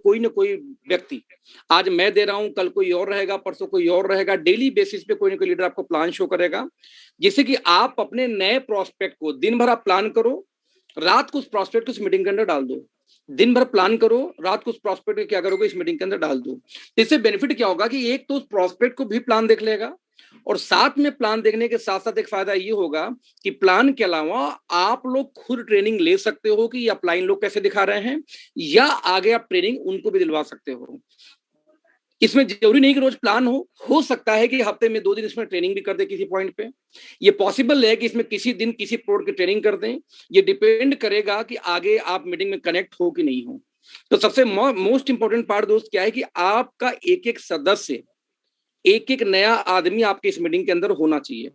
कोई ना कोई व्यक्ति, आज मैं दे रहा हूं, कल कोई और रहेगा, परसों कोई और रहेगा, डेली बेसिस पे कोई ना कोई लीडर आपको प्लान शो करेगा, जिससे कि आप अपने नए प्रोस्पेक्ट को दिन भर आप प्लान करो, रात को उस प्रोस्पेक्ट को उस मीटिंग के अंदर डाल दो। दिन भर प्लान करो, रात को उस प्रोस्पेक्ट को क्या करोगे, इस मीटिंग के अंदर डाल दो। इससे बेनिफिट क्या होगा कि एक तो उस प्रोस्पेक्ट को भी प्लान देख लेगा, और साथ में प्लान देखने के साथ साथ एक फायदा ये होगा कि प्लान के अलावा आप लोग खुद ट्रेनिंग ले सकते हो कि अपलाइन लोग कैसे दिखा रहे हैं, या आगे आप ट्रेनिंग उनको भी दिलवा सकते हो। इसमें जरूरी नहीं कि रोज प्लान हो सकता है कि हफ्ते में 2 दिन इसमें ट्रेनिंग भी कर दे किसी पॉइंट पे। ये पॉसिबल है कि इसमें किसी दिन किसी प्रोडक्ट की ट्रेनिंग कर दें। ये डिपेंड करेगा कि आगे आप मीटिंग में कनेक्ट हो कि नहीं हो। तो सबसे मोस्ट इंपॉर्टेंट पार्ट दोस्त क्या है कि आपका एक एक सदस्य, एक एक नया आदमी आपके इस मीटिंग के अंदर होना चाहिए।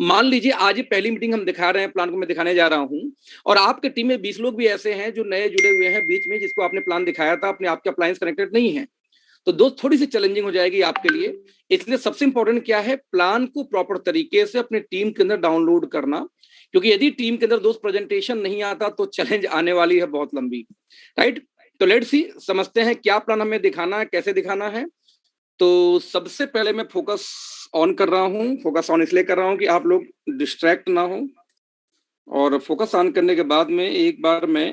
मान लीजिए आज ही पहली मीटिंग हम दिखा रहे हैं, प्लान को मैं दिखाने जा रहा हूं, और आपके टीम में 20 लोग भी ऐसे हैं जो नए जुड़े हुए हैं बीच में, जिसको आपने प्लान दिखाया था, अपने आपके अप्लायंस कनेक्टेड नहीं है, तो दोस्त थोड़ी सी चैलेंजिंग हो जाएगी आपके लिए। इसलिए सबसे इंपॉर्टेंट क्या है, प्लान को प्रॉपर तरीके से अपने टीम के अंदर डाउनलोड करना, क्योंकि यदि टीम के अंदर दोस्त प्रेजेंटेशन नहीं आता तो चैलेंज आने वाली है बहुत लंबी, राइट। तो लेट्स सी, समझते हैं क्या प्लान हमें दिखाना है, कैसे दिखाना है। तो सबसे पहले मैं फोकस ऑन कर रहा हूं। फोकस ऑन इसलिए कर रहा हूं कि आप लोग डिस्ट्रैक्ट ना हो, और फोकस ऑन करने के बाद में एक बार मैं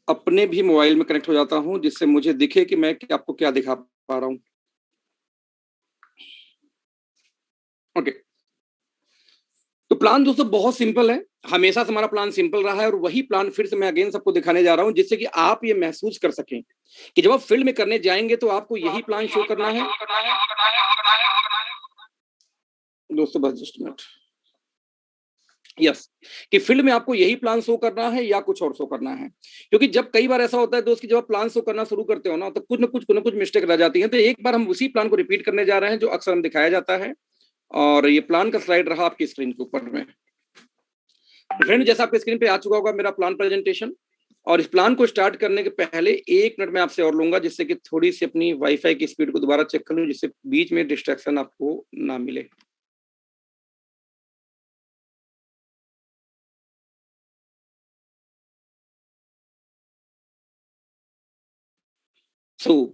अपने भी मोबाइल में कनेक्ट हो जाता हूं, जिससे मुझे दिखे कि मैं आपको क्या दिखा पा रहा हूं। ओके, तो प्लान दोस्तों बहुत सिंपल है, हमेशा से हमारा प्लान सिंपल रहा है, और वही प्लान फिर से मैं अगेन सबको दिखाने जा रहा हूं, जिससे कि आप ये महसूस कर सकें कि जब आप फील्ड में करने जाएंगे तो आपको यही प्लान शो करना है। दोस्तों बस जस्ट मिनट, यस, कि फील्ड में आपको यही प्लान शो करना है या कुछ और शो करना है। क्योंकि जब कई बार ऐसा होता है दोस्त कि जब आप प्लान शो करना शुरू करते हो ना, तो कुछ ना कुछ मिस्टेक रह जाती है। तो एक बार हम उसी प्लान को रिपीट करने जा रहे हैं जो अक्सर हम दिखाया जाता है, और ये प्लान का स्लाइड रहा आपकी स्क्रीन के ऊपर में। फ्रेंड, जैसा आपकी स्क्रीन पे आ चुका होगा मेरा प्लान प्रेजेंटेशन, और इस प्लान को स्टार्ट करने के पहले 1 मिनट में आपसे और लूंगा, जिससे कि थोड़ी सी अपनी वाईफाई की स्पीड को दोबारा चेक कर लूं, जिससे बीच में डिस्ट्रैक्शन आपको ना मिले।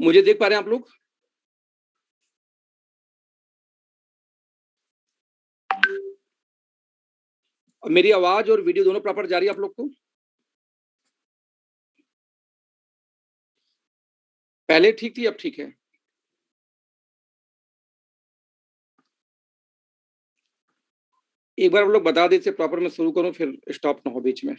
मुझे देख पा रहे हैं आप लोग? मेरी आवाज और वीडियो दोनों प्रॉपर जा रही है आप लोग को? पहले ठीक थी, अब ठीक है? एक बार आप लोग बता दीजिए प्रॉपर, मैं शुरू करूं फिर स्टॉप ना हो बीच में।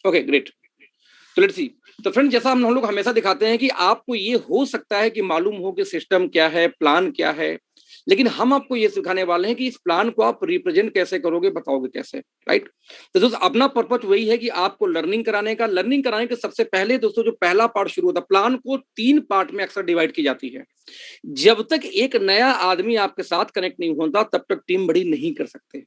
ओके ग्रेट, तो लेट्स सी। तो फ्रेंड, जैसा हम लोग हमेशा दिखाते हैं कि आपको ये हो सकता है कि मालूम हो कि सिस्टम क्या है, प्लान क्या है, लेकिन हम आपको ये सिखाने वाले हैं कि इस प्लान को आप रिप्रेजेंट कैसे करोगे, बताओगे कैसे, राइट। तो दोस्तों अपना पर्पज वही है कि आपको लर्निंग कराने का। लर्निंग कराने के सबसे पहले दोस्तों जो पहला पार्ट शुरू होता है, प्लान को 3 पार्ट में अक्सर डिवाइड की जाती है। जब तक एक नया आदमी आपके साथ कनेक्ट नहीं होता तब तक टीम बड़ी नहीं कर सकते।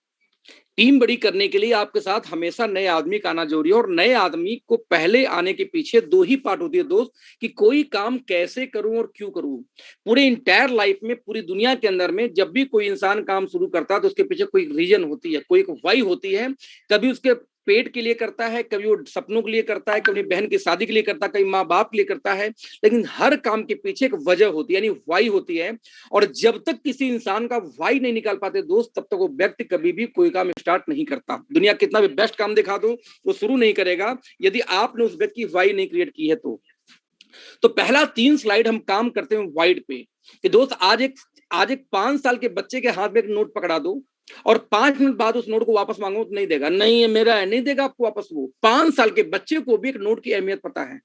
टीम बड़ी करने के लिए आपके साथ हमेशा नए आदमी का आना जरूरी है, और नए आदमी को पहले आने के पीछे 2 ही पार्ट होती है दोस्त, कि कोई काम कैसे करूं और क्यों करूं। पूरे इंटायर लाइफ में, पूरी दुनिया के अंदर में, जब भी कोई इंसान काम शुरू करता है तो उसके पीछे कोई रीजन होती है, कोई एक वाई होती है। कभी उसके पेट के लिए करता है, कभी वो सपनों के लिए करता है, कभी बहन की शादी के लिए करता है, कभी माँ बाप के लिए करता है, लेकिन हर काम के पीछे एक वजह होती है, यानी वाई होती है। और जब तक किसी इंसान का वाई नहीं निकाल पाते दोस्त, तब तक वो व्यक्ति कभी भी कोई काम स्टार्ट नहीं करता। दुनिया कितना भी बेस्ट काम दिखा दो, वो शुरू नहीं करेगा यदि आपने उस व्यक्ति की वाई नहीं क्रिएट की है तो पहला 3 स्लाइड हम काम करते हैं वाइड पे, कि दोस्त आज एक 5 साल के बच्चे के हाथ में एक नोट पकड़ा दो, और 5 मिनट बाद उस नोट को वापस मांगो तो नहीं देगा, नहीं ये मेरा है, नहीं देगा आपको वापस। वो 5 साल के बच्चे को भी एक नोट की अहमियत पता है।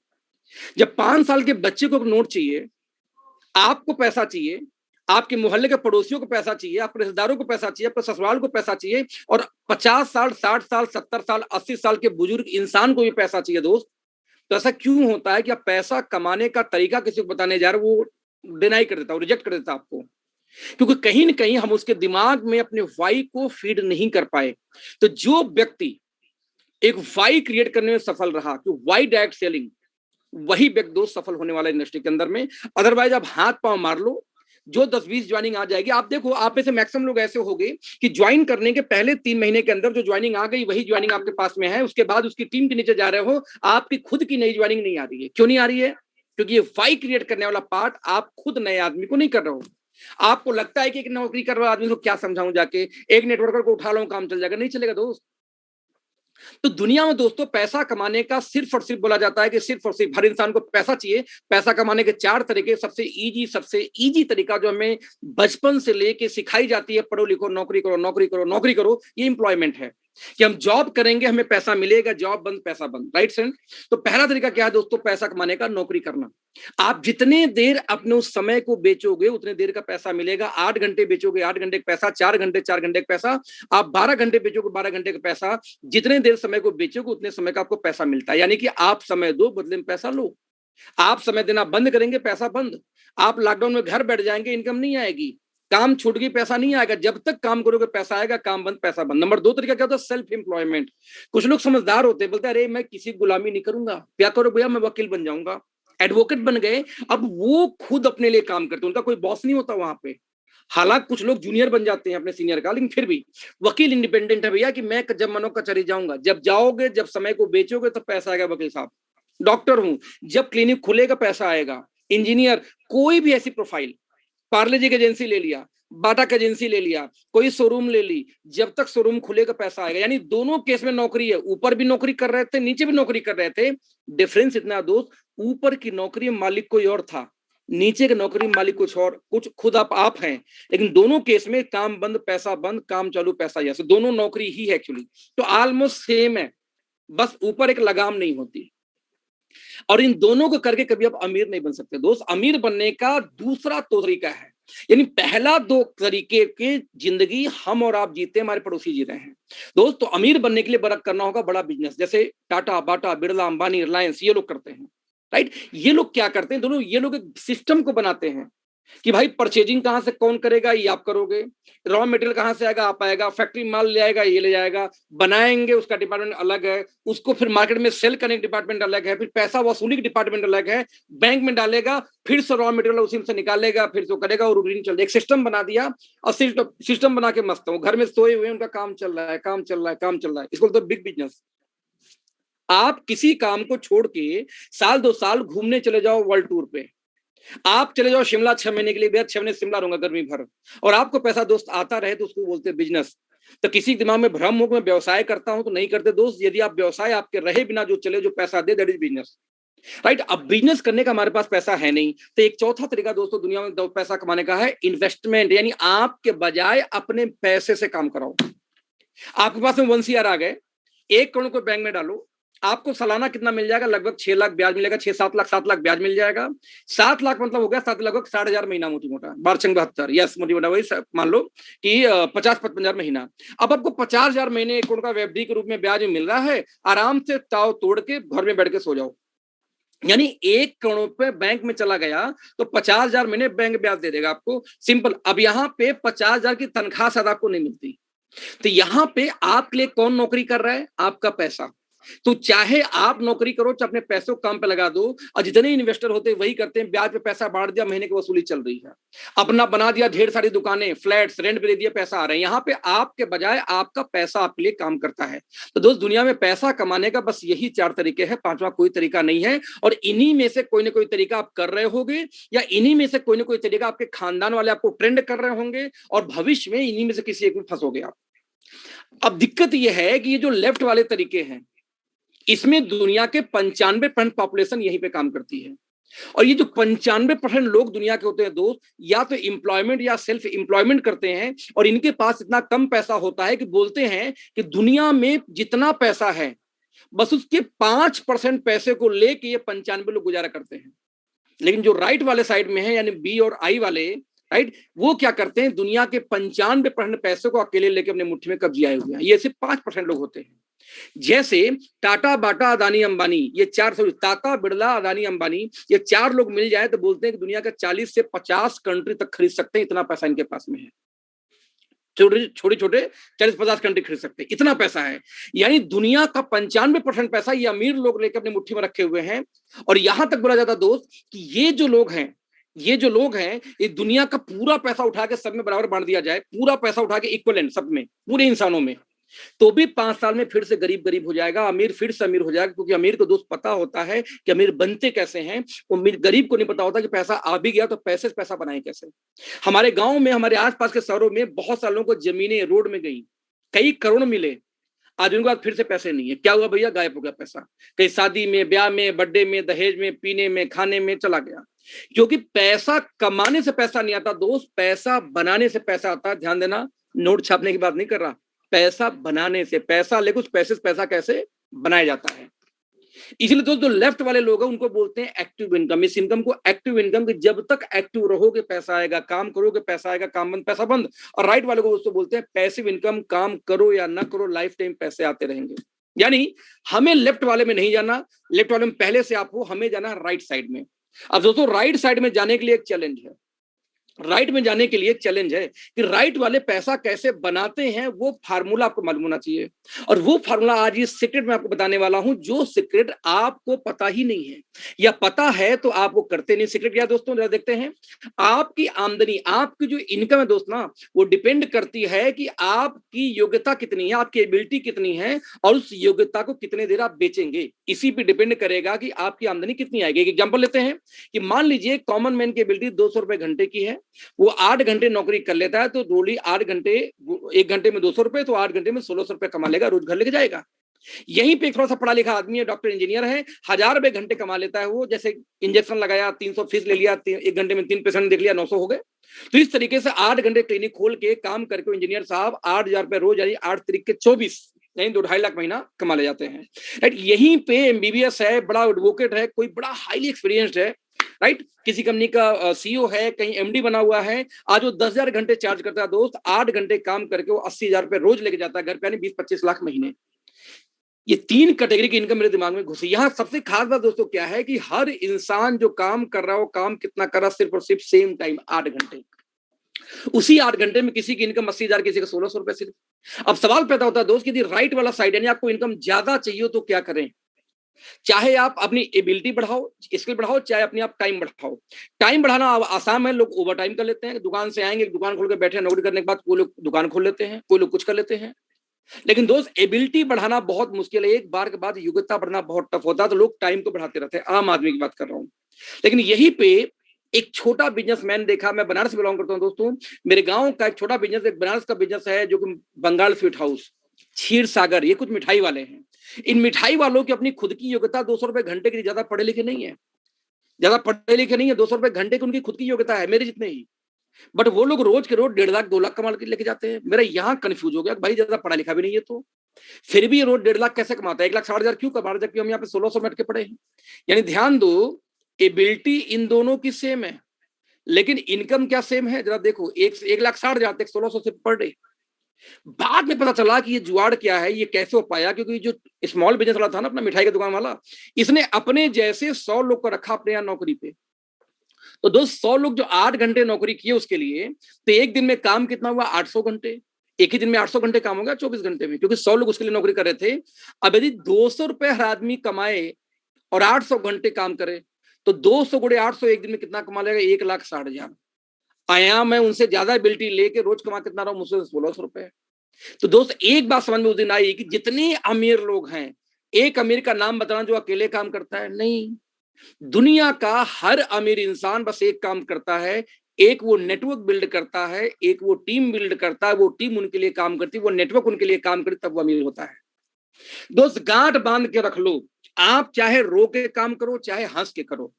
जब 5 साल के बच्चे को एक नोट चाहिए, आपको पैसा चाहिए, आपके मोहल्ले के पड़ोसियों को पैसा चाहिए, आपके रिश्तेदारों को पैसा चाहिए, आपके ससुराल को पैसा चाहिए, और 50 साल, 60 साल, 70 साल, 80 साल के बुजुर्ग इंसान को भी पैसा चाहिए दोस्त। तो ऐसा क्यों होता है कि आप पैसा कमाने का तरीका किसी को बताने जा रहे हो, वो डिनाई कर देता, वो रिजेक्ट कर देता आपको, क्योंकि कहीं ना कहीं हम उसके दिमाग में अपने वाई को फीड नहीं कर पाए। तो जो व्यक्ति एक वाई क्रिएट करने में सफल रहा, कि वाई डायरेक्ट सेलिंग, वही व्यक्ति दोस्त सफल होने वाला इंडस्ट्री के अंदर में। अदरवाइज आप हाथ पांव मार लो, जो 10-20 ज्वाइनिंग आ जाएगी। आप देखो, आप में से मैक्सिमम लोग ऐसे हो गए कि ज्वाइन करने के पहले 3 महीने के अंदर जो ज्वाइनिंग आ गई वही ज्वाइनिंग आपके पास में है, उसके बाद उसकी टीम के नीचे जा रहे हो, आपकी खुद की नई ज्वाइनिंग नहीं आ रही है। क्यों नहीं आ रही है? क्योंकि ये वाई क्रिएट करने वाला पार्ट आप खुद नए आदमी को नहीं कर रहे हो। आपको लगता है कि एक नौकरी कर रहा आदमी को क्या समझाऊं जाके, एक नेटवर्कर को उठा लो काम चल जाएगा, नहीं चलेगा दोस्त। तो दुनिया में दोस्तों पैसा कमाने का सिर्फ और सिर्फ बोला जाता है कि सिर्फ और सिर्फ हर इंसान को पैसा चाहिए। पैसा कमाने के 4 तरीके, सबसे इजी तरीका जो हमें बचपन से लेके सिखाई जाती है, पढ़ो लिखो नौकरी करो नौकरी करो नौकरी करो, ये इंप्लॉयमेंट है कि हम जॉब करेंगे हमें पैसा मिलेगा, जॉब बंद पैसा बंद, राइट सर। तो पहला तरीका क्या है दोस्तों पैसा कमाने का? नौकरी करना। आप जितने देर अपने उस समय को बेचोगे उतने देर का पैसा मिलेगा। 8 घंटे बेचोगे 8 घंटे का पैसा, 4 घंटे 4 घंटे का पैसा, आप 12 घंटे बेचोगे 12 घंटे का पैसा। जितने देर समय को बेचोगे उतने समय का आपको पैसा मिलता है। यानी कि आप समय दो बदले में पैसा लो। आप समय देना बंद करेंगे पैसा बंद। आप लॉकडाउन में घर बैठ जाएंगे इनकम नहीं आएगी, काम छूट गई पैसा नहीं आएगा। जब तक काम करोगे पैसा आएगा, काम बंद पैसा बंद। नंबर 2 तरीका क्या होता है? Self employment. कुछ लोग समझदार होते हैं, बोलते हैं अरे मैं किसी गुलामी नहीं करूंगा, क्या करो भैया, मैं वकील बन जाऊंगा, एडवोकेट बन गए। अब वो खुद अपने लिए काम करते हैं, उनका कोई बॉस नहीं होता वहां पे। हालांकि कुछ लोग जूनियर बन जाते हैं अपने सीनियर का, लेकिन फिर भी वकील इंडिपेंडेंट है भैया कि मैं जब मनो का चली जाऊंगा, जब जाओगे जब समय को बेचोगे तब पैसा आएगा। वकील साहब, डॉक्टर हूं, जब क्लिनिक खुलेगा पैसा आएगा। इंजीनियर, कोई भी ऐसी प्रोफाइल, पार्ले जी की एजेंसी ले लिया, बाटा का एजेंसी ले लिया, कोई शोरूम ले ली, जब तक शोरूम खुलेगा पैसा आएगा। यानी दोनों केस में नौकरी है, ऊपर भी नौकरी कर रहे थे नीचे भी नौकरी कर रहे थे। डिफरेंस इतना दोस्त, ऊपर की नौकरी मालिक कोई और था, नीचे की नौकरी मालिक कुछ और, कुछ खुद आप हैं। लेकिन दोनों केस में काम बंद पैसा बंद, काम चालू पैसा जैसे, दोनों नौकरी ही है एक्चुअली। तो ऑलमोस्ट सेम है, बस ऊपर एक लगाम नहीं होती। और इन दोनों को करके कभी आप अमीर नहीं बन सकते दोस्त। अमीर बनने का दूसरा तो तरीका है, यानी पहला 2 तरीके की जिंदगी हम और आप जीते, हमारे पड़ोसी जी रहे हैं दोस्त। तो अमीर बनने के लिए बड़ा करना होगा बड़ा बिजनेस, जैसे टाटा बाटा बिरला अंबानी रिलायंस ये लोग करते हैं, राइट। ये लोग क्या करते हैं दोनों, ये लोग एक सिस्टम को बनाते हैं कि भाई परचेजिंग कहां से कौन करेगा, ये आप करोगे। रॉ मटेरियल कहां से आएगा, आप आएगा। फैक्ट्री माल ले आएगा, ये ले जाएगा। बनाएंगे, उसका डिपार्टमेंट अलग है। उसको फिर मार्केट में सेल करने का डिपार्टमेंट अलग है। फिर पैसा वसूली का डिपार्टमेंट अलग है। बैंक में डालेगा, फिर से रॉ मटेरियल उसी से निकालेगा, फिर से करेगा और रूटीन चल। एक सिस्टम बना दिया और सिस्टम बना के मस्त हूँ, घर में सोए हुए उनका काम चल रहा है, काम चल रहा है, काम चल रहा है। इसको तो बिग बिजनेस। आप किसी काम को छोड़ के साल 2 साल घूमने चले जाओ वर्ल्ड टूर पे, आप चले जाओ शिमला 6 महीने के लिए, भैया 6 महीने शिमला रहूंगा गर्मी भर, और आपको पैसा दोस्त आता रहे तो उसको बोलते हैं बिजनेस। तो किसी दिमाग में भ्रम हो कि मैं व्यवसाय करता हूं, तो नहीं करते दोस्त। यदि आप व्यवसाय आपके रहे बिना जो चले, जो पैसा दे, दैट इज बिजनेस, राइट। अब बिजनेस करने का हमारे पास पैसा है नहीं, तो एक चौथा तरीका दोस्तों दुनिया में पैसा कमाने का है, इन्वेस्टमेंट। यानी आपके बजाय अपने पैसे से काम कराओ। आपके पास में 1 CR आ गए, 1 करोड़ को बैंक में डालो, आपको सालाना कितना मिल जाएगा? लगभग 6 लाख ब्याज मिलेगा, 6-7 लाख, 7 लाख ब्याज मिल जाएगा। 7 लाख मतलब हो गया 7 लगभग 60,000 महीना, मोटी मोटा 12×72, यस मोटी मोटा वही मान लो कि 50-55 हजार महीना। अब आपको 50,000 महीने 1 करोड़ का एफडी के रूप में ब्याज मिल रहा है। आराम से ताव तोड़ के घर में बैठ के सो जाओ। यानी 1 करोड़ पे बैंक में चला गया तो 50,000 महीने बैंक ब्याज दे देगा आपको, सिंपल। अब यहाँ पे 50,000 की तनख्वाह शायद आपको नहीं मिलती, तो यहाँ पे आपके लिए कौन नौकरी कर रहा है? आपका पैसा। तो चाहे आप नौकरी करो, चाहे अपने पैसों को काम पे लगा दो, और जितने इन्वेस्टर होते हैं वही करते हैं, ब्याज पे पैसा बांट दिया, महीने की वसूली चल रही है। अपना बना दिया ढेर सारी दुकानें, फ्लैट्स रेंट पे दे दिया, पैसा आ रहे हैं। यहाँ पे आपके बजाय आपका पैसा आपके लिए काम करता है। तो दोस्त दुनिया में पैसा कमाने का बस यही 4 तरीके हैं, 5वां कोई तरीका नहीं है। और इन्हीं में से कोई ना कोई तरीका आप कर रहे होगे, या इन्हीं में से कोई ना कोई तरीका आपके खानदान वाले आपको ट्रेंड कर रहे होंगे, और भविष्य में इन्हीं में से किसी एक में फंसोगे आप। अब दिक्कत यह है कि ये जो लेफ्ट वाले तरीके हैं, इसमें दुनिया के 95% पॉपुलेशन यहीं पे काम करती है। और ये जो 95% लोग दुनिया के होते हैं दोस्त, या तो एम्प्लॉयमेंट या सेल्फ एम्प्लॉयमेंट करते हैं, और इनके पास इतना कम पैसा होता है कि बोलते हैं कि दुनिया में जितना पैसा है बस उसके 5% पैसे को लेके ये 95 लोग गुजारा करते हैं। लेकिन जो राइट वाले साइड में है, यानी बी और आई वाले, राइट, वो क्या करते हैं? दुनिया के 95% पैसे को अकेले लेके अपने मुट्ठी में कब्जियाए हुए हैं। ये सिर्फ 5% लोग होते हैं। जैसे टाटा बाटा अदानी अंबानी, ये 4 टाटा बिरला अदानी अंबानी, ये 4 लोग मिल जाए तो बोलते हैं कि दुनिया का 40 से 50 कंट्री तक खरीद सकते हैं, इतना पैसा इनके पास में है। छोटे छोटे 40-50 कंट्री खरीद सकते हैं, इतना पैसा है। यानी दुनिया का 95% पैसा ये अमीर लोग लेकर अपनी मुट्ठी में रखे हुए हैं। और यहां तक बोला जाता दोस्त कि ये जो लोग हैं ये जो लोग हैं, ये दुनिया का पूरा पैसा उठा के सब में बराबर बांट दिया जाए, पूरा पैसा उठा के इक्वलेंट सब में, पूरे इंसानों में, तो भी 5 साल में फिर से गरीब गरीब हो जाएगा, अमीर फिर से अमीर हो जाएगा, क्योंकि अमीर को दोस्त पता होता है कि अमीर बनते कैसे हैं। वो गरीब को नहीं पता होता कि पैसा आ भी गया तो पैसे से पैसा बनाए कैसे। हमारे गांव में, हमारे आसपास के शहरों में बहुत सारे लोगों को जमीनें रोड में गई, कई करोड़ मिले, आज उनके बाद फिर से पैसे नहीं है। क्या हुआ भैया? गायब हो गया पैसा, कहीं शादी में, ब्याह में, बर्थडे में, दहेज में, पीने में, खाने में चला गया। क्योंकि पैसा कमाने से पैसा नहीं आता दोस्त, पैसा बनाने से पैसा आता है। ध्यान देना, नोट छापने की बात नहीं कर रहा, पैसा बनाने से पैसा, लेकिन उस पैसे से पैसा कैसे बनाया जाता है। इसलिए दोस्तों, लेफ्ट वाले लोग हैं उनको बोलते हैं एक्टिव इनकम। इस इनकम को एक्टिव इनकम, कि जब तक एक्टिव रहोगे पैसा आएगा, काम करोगे पैसा आएगा, काम बंद पैसा बंद। और राइट वाले को दोस्तों बोलते हैं पैसिव इनकम, काम करो या ना करो लाइफ टाइम पैसे आते रहेंगे। यानी हमें लेफ्ट वाले में नहीं जाना, लेफ्ट वाले में पहले से आप हो, हमें जाना राइट साइड में। अब दोस्तों, राइट साइड में जाने के लिए एक चैलेंज है, राइट में जाने के लिए एक चैलेंज है कि राइट वाले पैसा कैसे बनाते हैं, वो फार्मूला आपको मालूम होना चाहिए। और वो फार्मूला आज ये सीक्रेट मैं आपको बताने वाला हूं, जो सीक्रेट आपको पता ही नहीं है, या पता है तो आप वो करते नहीं। सीक्रेट क्या दोस्तों, जरा देखते हैं। आपकी आमदनी, आपकी जो इनकम है दोस्त ना, वो डिपेंड करती है कि आपकी योग्यता कितनी है, आपकी एबिलिटी कितनी है, और उस योग्यता को कितने देर आप बेचेंगे, इसी पे डिपेंड करेगा कि आपकी आमदनी कितनी आएगी। एक एग्जांपल लेते हैं कि मान लीजिए कॉमन मैन की एबिलिटी 200 रुपए घंटे की है, वो 8 घंटे नौकरी कर लेता है, तो रोली 8 घंटे, 1 घंटे में 200 रुपए, तो 8 घंटे में 1600 रुपए कमा लेगा, रोज घर लेके जाएगा। यहीं पे एक थोड़ा सा पढ़ा लिखा आदमी है, डॉक्टर इंजीनियर है, 1000 रुपए घंटे कमा लेता है वो, जैसे इंजेक्शन लगाया, 300 फीस ले लिया, 1 घंटे में 3 पेशेंट देख लिया, 900 हो गए। तो इस तरीके से 8 घंटे क्लिनिक खोल के काम करके इंजीनियर साहब 8000 रुपए रोज, यानी 8 तरीक के 24, यानी 2-2.5 लाख महीना कमा ले जाते हैं। राइट, यहीं पे एमबीबीएस है, बड़ा एडवोकेट है, कोई बड़ा हाईली एक्सपीरियंस्ड है, राइट, किसी कंपनी का सीईओ है, कहीं एमडी बना हुआ है, आज वो 10,000 घंटे चार्ज करता है दोस्त, 8 घंटे काम करके वो 80,000 रुपए रोज लेके जाता है घर पे, यानी 20-25 लाख महीने। ये 3 कैटेगरी की इनकम मेरे दिमाग में घुसी। यहाँ सबसे खास बात दोस्तों क्या है कि हर इंसान जो काम कर रहा हो, काम कितना कर रहा, सिर्फ और सिर्फ सेम टाइम 8 घंटे। उसी 8 घंटे में किसी की इनकम 80,000, किसी का 1600 रुपए सिर्फ। अब सवाल पैदा होता है दोस्त कि राइट वाला साइड, यानी आपको इनकम ज्यादा चाहिए तो क्या करें। चाहे आप अपनी एबिलिटी बढ़ाओ, स्किल बढ़ाओ, चाहे अपनी आप टाइम बढ़ाओ। टाइम बढ़ाना आसान है, लोग ओवर टाइम कर लेते हैं, दुकान से आएंगे, दुकान खोल के बैठे, नौकरी करने के बाद कोई लोग दुकान खोल लेते हैं, कोई लोग कुछ कर लेते हैं। लेकिन दोस्त, एबिलिटी बढ़ाना बहुत मुश्किल है, एक बार के बाद योग्यता बढ़ना बहुत टफ होता है, तो लोग टाइम को बढ़ाते रहते हैं, आम आदमी की बात कर रहा हूं। लेकिन यही पे एक छोटा बिजनेसमैन देखा, मैं बनारस से बिलोंग करता हूं दोस्तों, मेरे गांव का एक छोटा बिजनेस, एक बनारस का बिजनेस है, जो कि बंगाल स्वीट हाउस, क्षीर सागर, ये कुछ मिठाई वाले हैं। इन मिठाई वालों की अपनी खुद की योग्यता 200 रुपए घंटे की, ज्यादा पढ़े लिखे नहीं है, ज्यादा पढ़े लिखे नहीं है, 200 रुपए घंटे की उनकी खुद की योग्यता है, मेरे जितने ही। बट वो लोग रोज के रोज 1.5 लाख 2 लाख कमा के लेके जाते हैं। मेरा यहाँ कंफ्यूज हो गया, भाई ज्यादा पढ़ा लिखा भी नहीं है, तो फिर भी रोज 1.5 लाख कैसे कमाता है, 1,60,000 क्यों कमा रहा, जबकि हम यहाँ पे 1600 में अटके पड़े हैं। यानी ध्यान दो, एबिलिटी इन दोनों की सेम है, लेकिन इनकम क्या सेम है, जरा देखो, 1,60,000 तक 1600 से पर डे। बाद में पता चला कि ये जुआड़ क्या है, ये कैसे हो पाया, क्योंकि जो स्मॉल बिजनेस वाला था ना, अपना मिठाई की दुकान वाला, इसने अपने जैसे 100 लोग को रखा अपने यहाँ नौकरी पे। तो दोस्त, 100 लोग जो 8 घंटे नौकरी किए उसके लिए, तो एक दिन में काम कितना हुआ, 800 घंटे। एक ही दिन में 800 घंटे काम हो गया 24 घंटे में, क्योंकि 100 लोग उसके लिए नौकरी कर रहे थे। अब यदि 200 रुपए हर आदमी कमाए और 800 घंटे काम करे, तो 200 गुणे 800 एक दिन में कितना कमा लेगा, 1,60,000। आया मैं उनसे ज्यादा एबिलिटी लेके रोज कमा कितना रहा हूं, मुझसे 1600 रुपए। तो दोस्त, एक बात समझ में उस दिन आई कि जितने अमीर लोग हैं, एक अमीर का नाम बताना जो अकेले काम करता है, नहीं। दुनिया का हर अमीर इंसान बस एक काम करता है, एक वो नेटवर्क बिल्ड करता है, एक वो टीम बिल्ड करता है, वो टीम उनके लिए काम करती है, वो नेटवर्क उनके लिए काम करती, तब वो अमीर होता है। दोस्त, गांठ बांध के रख लो, आप चाहे रो के काम करो, चाहे हंस के करो,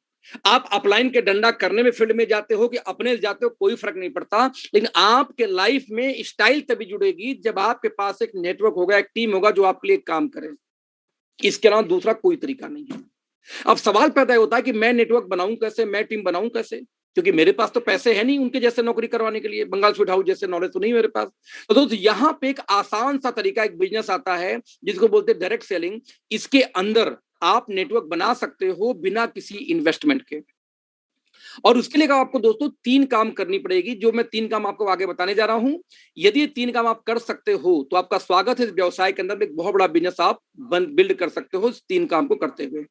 आप अपलाइन के डंडा करने में फील्ड में जाते हो कि अपने जाते हो, कोई फर्क नहीं पड़ता। लेकिन आपके लाइफ में स्टाइल तभी जुड़ेगी जब आपके पास एक नेटवर्क होगा, एक टीम होगा जो आपके लिए काम करे। इसके अलावा दूसरा कोई तरीका नहीं है। अब सवाल पैदा होता है कि मैं नेटवर्क बनाऊं कैसे, मैं टीम बनाऊं कैसे, क्योंकि मेरे पास तो पैसे है नहीं उनके जैसे नौकरी करवाने के लिए, बंगाल स्वीट हाउस जैसे नॉलेज तो नहीं मेरे पास। तो दोस्त, यहाँ पे एक आसान सा तरीका, एक बिजनेस आता है जिसको बोलते हैं डायरेक्ट सेलिंग। इसके अंदर आप नेटवर्क बना सकते हो बिना किसी इन्वेस्टमेंट के। और उसके लिए आपको दोस्तों 3 काम करनी पड़ेगी, जो मैं 3 काम आपको आगे बताने जा रहा हूं। यदि ये 3 काम आप कर सकते हो तो आपका स्वागत है इस व्यवसाय के अंदर, एक बहुत बड़ा बिजनेस आप बिल्ड कर सकते हो इस 3 काम को करते हुए।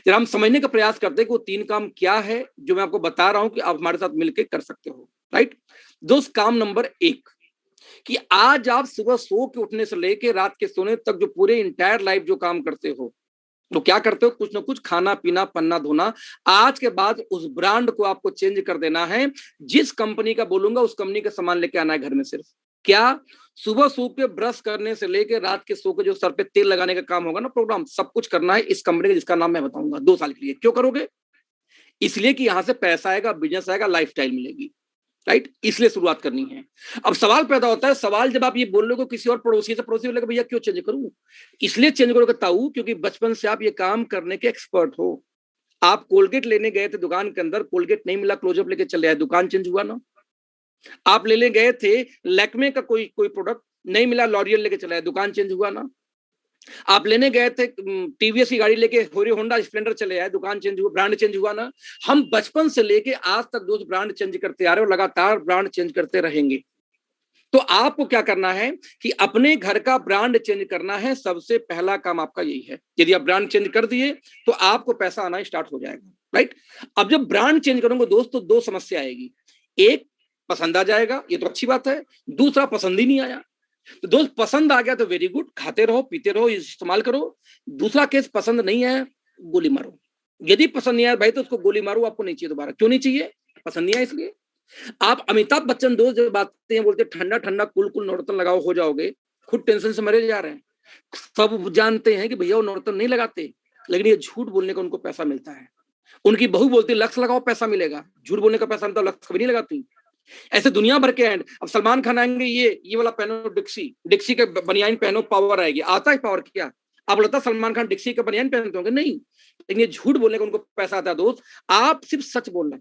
जरा हम समझने का प्रयास करते हैं कि वो 3 काम क्या है जो मैं आपको बता रहा हूं कि आप हमारे साथ मिलकर कर सकते हो। राइट दोस्त, काम नंबर 1 कि आज आप सुबह सो के उठने से लेकर रात के सोने तक जो पूरे इंटायर लाइफ जो काम करते हो, तो क्या करते हो? कुछ ना कुछ खाना पीना पन्ना धोना। आज के बाद उस ब्रांड को आपको चेंज कर देना है। जिस कंपनी का बोलूंगा उस कंपनी का सामान लेके आना है घर में। सिर्फ क्या, सुबह सो के ब्रश करने से लेकर रात के सो के जो सर पे तेल लगाने का काम होगा ना, प्रोग्राम सब कुछ करना है इस कंपनी का, जिसका नाम मैं बताऊंगा 2 साल के लिए। क्यों करोगे? इसलिए कि यहां से पैसा आएगा, बिजनेस आएगा, लाइफस्टाइल मिलेगी। राइट, इसलिए शुरुआत करनी है। अब सवाल पैदा होता है, सवाल जब आप ये बोल रहे हो किसी और पड़ोसी से, पड़ोसी बोलेगा भैया क्यों चेंज करूं? इसलिए चेंज करोगे ताऊ, क्योंकि बचपन से आप ये काम करने के एक्सपर्ट हो। आप कोलगेट लेने गए थे दुकान के अंदर, कोलगेट नहीं मिला, क्लोजअप लेके चले आए, दुकान चेंज हुआ ना। आप लेने गए थे लैक्मे का कोई कोई प्रोडक्ट, नहीं मिला, लॉरियल लेके चले आए, दुकान चेंज हुआ ना। आप लेने गए थे टीवीएस की गाड़ी लेके, हीरो होंडा स्प्लेंडर चले आए, दुकान चेंज हुआ, ब्रांड चेंज हुआ ना। हम बचपन से लेके आज तक दोस्त ब्रांड चेंज करते आ रहे हो, लगातार ब्रांड चेंज करते रहेंगे। तो आपको क्या करना है कि अपने घर का ब्रांड चेंज करना है। सबसे पहला काम आपका यही है। यदि आप ब्रांड चेंज कर दिए तो आपको पैसा आना स्टार्ट हो जाएगा। राइट, अब जब ब्रांड चेंज करोगे दोस्त तो 2 समस्या आएगी। एक, पसंद आ जाएगा, ये तो अच्छी बात है। दूसरा, पसंद ही नहीं आया। तो दोस्त पसंद आ गया तो वेरी गुड, खाते रहो, पीते रहो, इस्तेमाल करो। दूसरा केस, पसंद नहीं आया, गोली मारो। यदि पसंद नहीं आया भाई तो उसको गोली मारो, आपको नहीं चाहिए दोबारा। क्यों नहीं चाहिए? पसंद नहीं आया इसलिए। आप अमिताभ बच्चन दोस्त जब आते हैं बोलते ठंडा ठंडा कुल कुल नौरतन लगाओ हो जाओगे, खुद टेंशन से मरे जा रहे हैं। सब जानते हैं कि भैया वो नौरतन नहीं लगाते, लेकिन ये झूठ बोलने का उनको पैसा मिलता है। उनकी बहू बोलती लक्स लगाओ पैसा मिलेगा, झूठ बोलने का पैसा मिलता, लक्स कभी नहीं लगाती। ऐसे दुनिया भर के एंड। अब सलमान खान आएंगे, ये वाला पहनो डिक्सी, डिक्सी के बनियान पहनो, पावर आएगी। आता है पावर क्या? आप लगता सलमान खान डिक्सी का बनियान पहनते होंगे? नहीं, लेकिन ये झूठ बोलने का उनको पैसा आता है दोस्त। आप सिर्फ सच बोलना।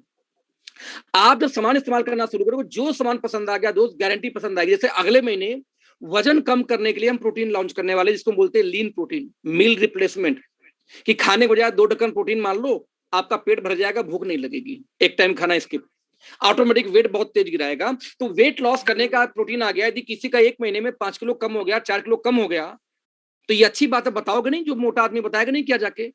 आप जब सामान इस्तेमाल करना शुरू करोगे, जो सामान पसंद आ गया दोस्त, गारंटी पसंद आएगी। जैसे अगले महीने वजन कम करने के लिए हम प्रोटीन लॉन्च करने वाले, जिसको बोलते हैं लीन प्रोटीन, मील रिप्लेसमेंट। कि खाने को बजाय 2 ढक्कन प्रोटीन मान लो, आपका पेट भर जाएगा, भूख नहीं लगेगी, एक टाइम खाना स्किप, ऑटोमेटिक वेट बहुत तेज गिराएगा। तो वेट लॉस करने का प्रोटीन आ गया। यदि किसी का 1 महीने में 5 किलो कम हो गया, 4 किलो कम हो गया, तो ये अच्छी बात है, बताओगे नहीं? जो मोटा आदमी बताएगा नहीं क्या जाके?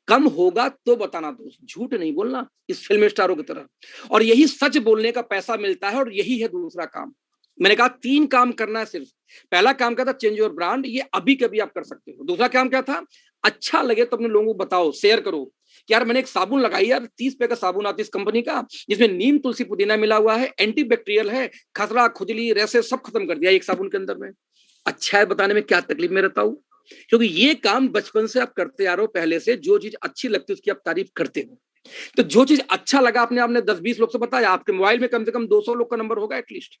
कम होगा तो बताना दोस्त, झूठ नहीं बोलना इस फिल्म स्टारों की तरह। और यही सच बोलने का पैसा मिलता है। और यही है दूसरा काम। मैंने कहा 3 काम करना है सिर्फ। पहला काम क्या था? चेंज योर ब्रांड, ये अभी कभी आप कर सकते हो। दूसरा काम क्या था? अच्छा लगे तो अपने लोगों को बताओ, शेयर करो कि यार मैंने एक साबुन लगाई, यार 30 रुपए का साबुन आता है इस कंपनी का, जिसमें नीम तुलसी पुदीना मिला हुआ है, एंटी बैक्टीरियल है, खसरा खुजली रैसे सब खत्म कर दिया एक साबुन के अंदर में। अच्छा है बताने में क्या तकलीफ में रहता हूं, क्योंकि ये काम बचपन से आप करते आ रहे हो पहले से। जो चीज अच्छी लगती है उसकी आप तारीफ करते हो। तो जो चीज अच्छा लगा आपने 10-20 लोग से बताया। आपके मोबाइल में कम से कम 200 लोग का नंबर होगा एटलीस्ट।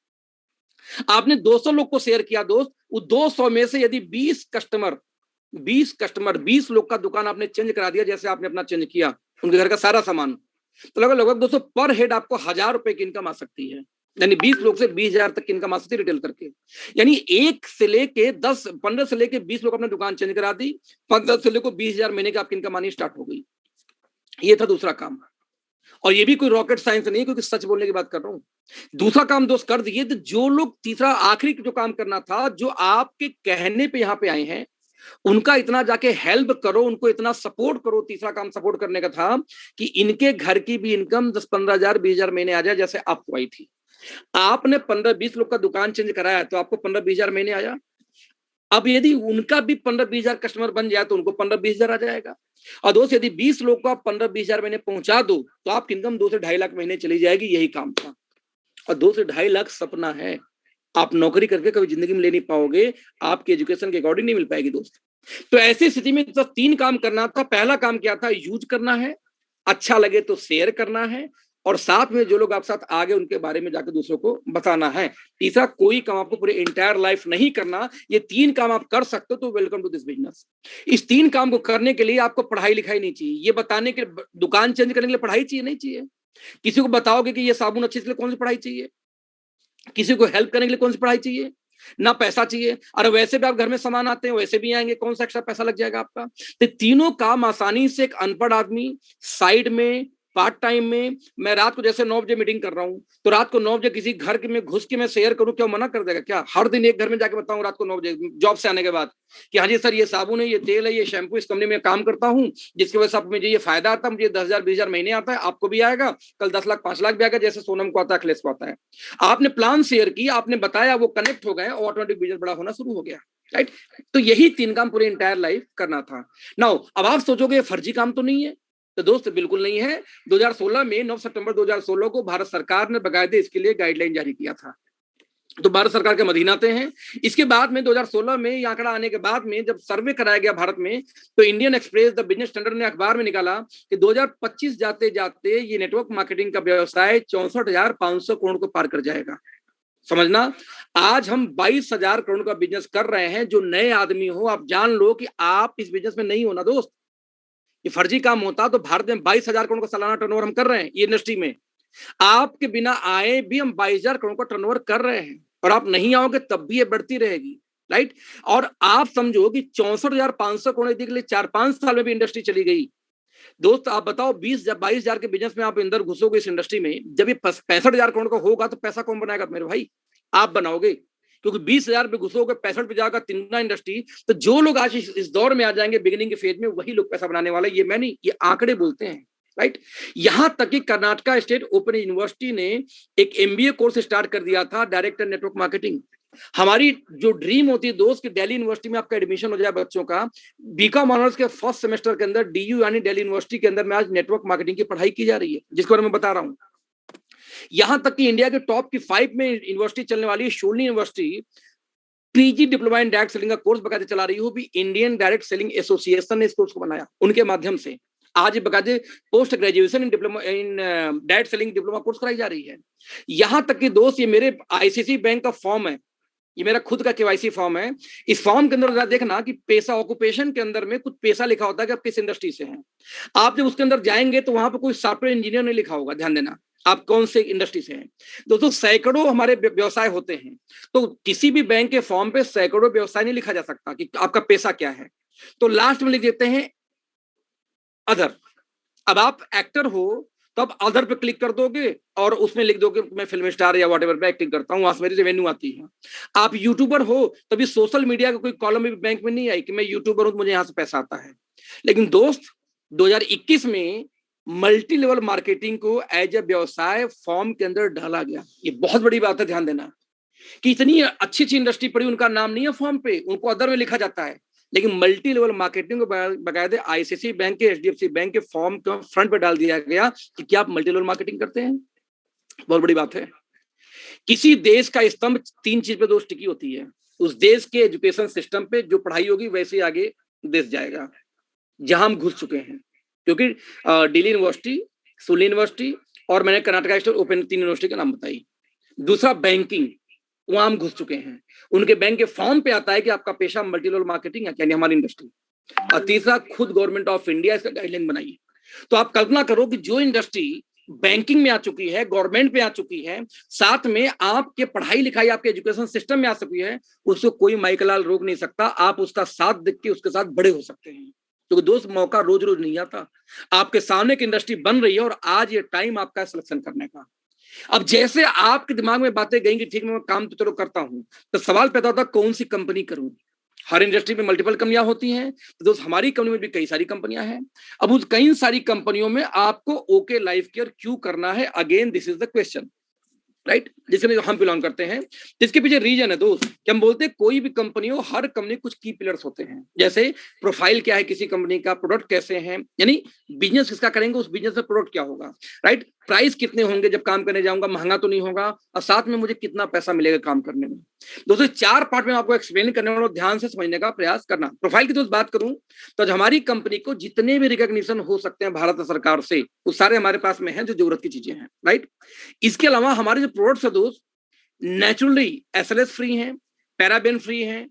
आपने 200 लोग को शेयर किया दोस्त, वो 200 में से यदि 20 लोग का दुकान आपने चेंज करा दिया, जैसे आपने अपना चेंज किया उनके घर का सारा सामान, तो लगभग दोस्तों पर हेड आपको 1,000 रुपए की इनकम आ सकती है। यानी 20 लोग से 20,000 तक की इनकम आ सकती है रिटेल करके। यानी 1 से लेके 10, 15 से लेके 20 लोग अपने दुकान चेंज करा दी, 15 से लेकर 20,000 महीने की आपकी इनकम आनी स्टार्ट हो गई। ये था दूसरा काम। और ये भी कोई रॉकेट साइंस नहीं है, क्योंकि सच बोलने की बात कर रहा हूं। दूसरा काम दोस्त कर दिए। तो जो लोग, तीसरा आखिरी जो काम करना था, जो आपके कहने पे यहां पे आए हैं, उनका इतना जाके हेल्प करो, उनको इतना सपोर्ट करो। तीसरा काम सपोर्ट करने का था कि इनके घर की भी इनकम 10-15,000 20,000 महीने आ जाए, जैसे आपको आई थी। आपने 15-20 लोग का दुकान चेंज कराया तो आपको 15-20,000 महीने आया। अब यदि उनका भी 15-20,000 कस्टमर बन जाए तो उनको 15-20,000 आ जाएगा। और दोस्त यदि 20 लोग को आप 15-20,000 महीने पहुंचा दो तो आपकी इनकम 2 से 2.5 लाख महीने चली जाएगी। यही काम था। और 2 से 2.5 लाख सपना है, आप नौकरी करके कभी जिंदगी में ले नहीं पाओगे, आपकी एजुकेशन के अकॉर्डिंग नहीं मिल पाएगी दोस्त। तो ऐसी स्थिति में तो 3 काम करना था। पहला काम क्या था? यूज करना है, अच्छा लगे तो शेयर करना है, और साथ में जो लोग आप साथ आगे उनके बारे में जाकर दूसरों को बताना है। तीसरा, कोई काम आपको पूरे इंटायर लाइफ नहीं करना। ये 3 काम आप कर सकते हो तो वेलकम टू दिस बिजनेस। इस 3 काम को करने के लिए आपको पढ़ाई लिखाई नहीं चाहिए। ये बताने के दुकान चेंज करने के लिए पढ़ाई चाहिए नहीं चाहिए। किसी को बताओगे कि ये साबुन अच्छी, इसलिए कौन सी पढ़ाई चाहिए? किसी को हेल्प करने के लिए कौन सी पढ़ाई चाहिए? ना पैसा चाहिए। अरे वैसे भी आप घर में सामान आते हैं, वैसे भी आएंगे, कौन सा एक्स्ट्रा पैसा लग जाएगा आपका? तो तीनों काम आसानी से एक अनपढ़ आदमी साइड में पार्ट टाइम में मैं रात को जैसे 9 बजे मीटिंग कर रहा हूँ, तो रात को 9 बजे किसी घर के में घुस के मैं शेयर करूँ, क्या मना कर देगा क्या? हर दिन एक घर में जाके बताऊं रात को 9 बजे जॉब से आने के बाद कि हाँ जी सर, ये साबुन है, ये तेल है, ये शैम्पू, इस कंपनी में काम करता हूँ, जिसकी वजह से आप मुझे ये फायदा आता है, मुझे 10,000 20,000 महीने आता है, आपको भी आएगा, कल 10 लाख 5 लाख भी आएगा, जैसे सोनम को आता है, अखिलेश को आता है। आपने प्लान शेयर किया, आपने बताया, वो कनेक्ट हो गए और ऑटोमेटिक बिजनेस बड़ा होना शुरू हो गया। राइट? तो यही 3 काम पूरे इंटायर लाइफ करना था। नाउ अब आप सोचोगे फर्जी काम तो नहीं है, तो दोस्त बिल्कुल नहीं है। 2016 में 9 सितंबर 2016 को भारत सरकार ने बाकायदे इसके लिए गाइडलाइन जारी किया था, तो भारत सरकार के मदीन आते हैं। इसके बाद में 2016 में ये आंकड़ा आने के बाद में जब सर्वे कराया गया भारत में, तो Indian express the business standard ने अखबार में निकाला कि 2025 जाते जाते ये नेटवर्क मार्केटिंग का व्यवसाय 64,500 करोड़ को पार कर जाएगा। समझना, आज हम 22,000 करोड़ का बिजनेस कर रहे हैं। जो नए आदमी हो, आप जान लो कि आप इस बिजनेस में नहीं होना दोस्त। ये फर्जी काम होता तो भारत में 22,000 करोड़ का सालाना टर्नओवर हम कर रहे हैं ये इंडस्ट्री में। आपके बिना आए भी हम 22,000 करोड़ का टर्नओवर कर रहे हैं, और आप नहीं आओगे तब भी ये बढ़ती रहेगी। राइट? और आप समझो कि 64,500 करोड़ के लिए 4-5 साल में भी इंडस्ट्री चली गई। दोस्त आप बताओ, 22,000 के बिजनेस में आप अंदर घुसोगे इस इंडस्ट्री में, जब ये 65,000 करोड़ का होगा तो पैसा कौन बनाएगा मेरे भाई? आप बनाओगे, क्योंकि 20,000 पे घुसोगे, 65 पे जाएगा तिगुना इंडस्ट्री। तो जो लोग आज इस दौर में आ जाएंगे बिगिनिंग के फेज में, वही लोग पैसा बनाने वाले। ये मैं नहीं, ये आंकड़े बोलते हैं। राइट? यहां तक कि कर्नाटका स्टेट ओपन यूनिवर्सिटी ने एक एमबीए कोर्स स्टार्ट कर दिया था, डायरेक्टर नेटवर्क मार्केटिंग। हमारी जो ड्रीम होती है दोस्त कि दिल्ली यूनिवर्सिटी में आपका एडमिशन हो जाए बच्चों का, बीकॉम ऑनर्स के फर्स्ट सेमेस्टर के अंदर डीयू यानी दिल्ली यूनिवर्सिटी के अंदर में आज नेटवर्क मार्केटिंग की पढ़ाई की जा रही है, जिसके बारे में बता रहा हूं। यहां तक कि इंडिया के टॉप की 5 में यूनिवर्सिटी चलने वाली Shoolini university PG diploma in direct selling का कोर्स बकायदे चला रही हो, भी इंडियन डायरेक्ट सेलिंग एसोसिएशन ने इस कोर्स को बनाया, उनके माध्यम से आज बकायदे post graduation in diploma in direct selling diploma course कराई जा रही है। यहां तक कि दोस्त, ये मेरे आईसीसी बैंक का फॉर्म है, ये मेरा खुद का केवाईसी फॉर्म है। इस फॉर्म के अंदर देखना कि पेशा ऑक्यूपेशन के अंदर में कुछ पेशा लिखा होता है कि आप किस इंडस्ट्री से हैं। आप जब उसके अंदर जाएंगे तो वहां पर कोई सॉफ्टवेयर इंजीनियर नहीं लिखा होगा, ध्यान देना आप कौन से इंडस्ट्री से हैं। दोस्तों सैकड़ों हमारे व्यवसाय होते हैं, तो किसी भी बैंक के फॉर्म पे सैकड़ों व्यवसाय नहीं लिखा जा सकता कि आपका पेशा क्या है। तो लास्ट में लिख देते हैं अदर। अब आप एक्टर हो तो आप अदर पे क्लिक कर दोगे और उसमें लिख दोगे मैं फिल्म स्टार या व्हाटएवर पे एक्टिंग करता हूँ, वहां से मेरी रेवेन्यू आती है। आप यूट्यूबर हो तभी सोशल मीडिया का कोई कॉलम भी बैंक में नहीं आई कि मैं यूट्यूबर हूं तो मुझे यहां से पैसा आता है। लेकिन दोस्त 2021 में मल्टी लेवल मार्केटिंग को एज ए व्यवसाय फॉर्म के अंदर डाला गया। ये बहुत बड़ी बात है, ध्यान देना कि इतनी अच्छी अच्छी इंडस्ट्री पड़ी, उनका नाम नहीं है फॉर्म पे, उनको अदर में लिखा जाता है। लेकिन मल्टी लेवल मार्केटिंग को बकायदे आईसीसी बैंक के, एचडीएफसी बैंक के फॉर्म के फ्रंट पे डाल दिया गया कि क्या आप मल्टी लेवल मार्केटिंग करते हैं। बहुत बड़ी बात है। किसी देश का स्तंभ 3 चीज पे दोस्त टिकी होती है, उस देश के एजुकेशन सिस्टम पे जो पढ़ाई होगी वैसे ही आगे देश जाएगा, जहां हम घुस चुके हैं। क्योंकि दिल्ली यूनिवर्सिटी, सुली यूनिवर्सिटी और मैंने कर्नाटका स्टेट ओपन 3 यूनिवर्सिटी का नाम बताई। दूसरा बैंकिंग, वहां हम घुस चुके हैं, उनके बैंक के फॉर्म पे आता है कि आपका पेशा मल्टी लेवल मार्केटिंग है, यानी हमारी इंडस्ट्री। और तीसरा खुद गवर्नमेंट ऑफ इंडिया इसका गाइडलाइन बनाई। तो आप कल्पना करो कि जो इंडस्ट्री बैंकिंग में आ चुकी है, गवर्नमेंट पे आ चुकी है, साथ में आपके पढ़ाई लिखाई आपके एजुकेशन सिस्टम में आ चुकी है, उसको कोई माइकलाल रोक नहीं सकता। आप उसका साथ देख के उसके साथ बड़े हो सकते हैं, क्योंकि दोस्त मौका रोज रोज नहीं आता। आपके सामने की इंडस्ट्री बन रही है और आज ये टाइम आपका सिलेक्शन करने का। अब जैसे आपके दिमाग में बातें गई कि ठीक मैं काम तो चलो करता हूं, तो सवाल पैदा होता कौन सी कंपनी करूं। हर इंडस्ट्री में मल्टीपल कंपनियां होती हैं, तो दोस्त हमारी कंपनी में भी कई सारी कंपनियां हैं। अब उस कई सारी कंपनियों में आपको ओके लाइफ केयर क्यों करना है, again this is the question. Right? जिसमें हम बिलोंग करते हैं, इसके पीछे रीजन है दोस्त कि हम बोलते हैं कोई भी कंपनी हो, हर कंपनी कुछ की पिलर्स होते हैं। जैसे प्रोफाइल क्या है किसी कंपनी का, प्रोडक्ट कैसे हैं, यानी बिजनेस किसका करेंगे, उस बिजनेस में प्रोडक्ट क्या होगा। राइट? प्राइस कितने होंगे जब काम करने जाऊंगा, महंगा तो नहीं होगा, और साथ में मुझे कितना पैसा मिलेगा काम करने में। दोस्तों 4 पार्ट में आपको एक्सप्लेन करने वाला, ध्यान से समझने का प्रयास करना। प्रोफाइल की दोस्त बात करूं तो आज हमारी कंपनी को जितने भी रिकॉग्निशन हो सकते हैं भारत सरकार से, वो सारे हमारे पास में हैं जो जरूरत की चीजें हैं। राइट? इसके अलावा हमारे जो प्रोडक्ट्स है दोस्त, नेचुरली एसएलएस फ्री हैं, पैराबेन फ्री हैं,